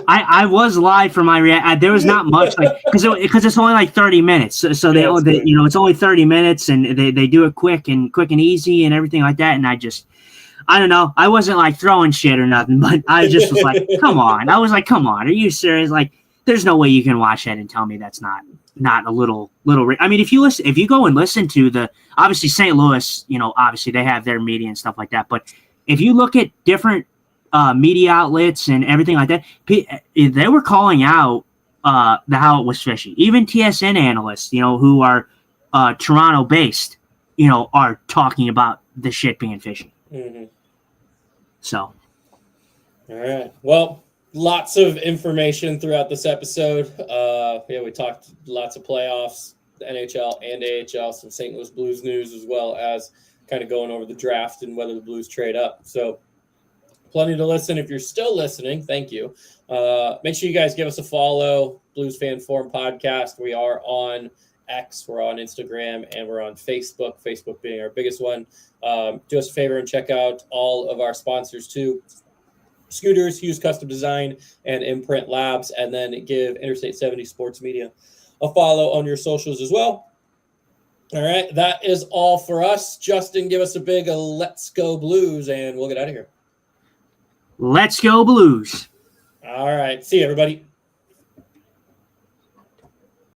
I was live for my reaction. There was not much, like, because it's only like 30 minutes. So they you know, it's only 30 minutes, and they do it quick and easy and everything like that. And I don't know. I wasn't like throwing shit or nothing, but I just was like, come on. I was like, come on. Are you serious? Like, there's no way you can watch that and tell me that's not a little. I mean, if you go and listen to obviously St. Louis, you know, obviously they have their media and stuff like that. But if you look at different media outlets and everything like that, they were calling out how it was fishy. Even TSN analysts, you know, who are Toronto based, you know, are talking about the shit being fishy. Mm-hmm. So, all right. Well, lots of information throughout this episode. We talked lots of playoffs, the NHL and AHL, some St. Louis Blues news, as well as kind of going over the draft and whether the Blues trade up. So, plenty to listen. If you're still listening, thank you. Make sure you guys give us a follow, Blues Fan Forum Podcast. We are on X, we're on Instagram, and we're on Facebook, Facebook being our biggest one. Do us a favor and check out all of our sponsors too. Scooters, Hughes Custom Design, and Imprint Labs, and then give Interstate 70 Sports Media a follow on your socials as well. All right, that is all for us. Justin, give us a big let's go Blues, and we'll get out of here. Let's go Blues. All right. See you, everybody.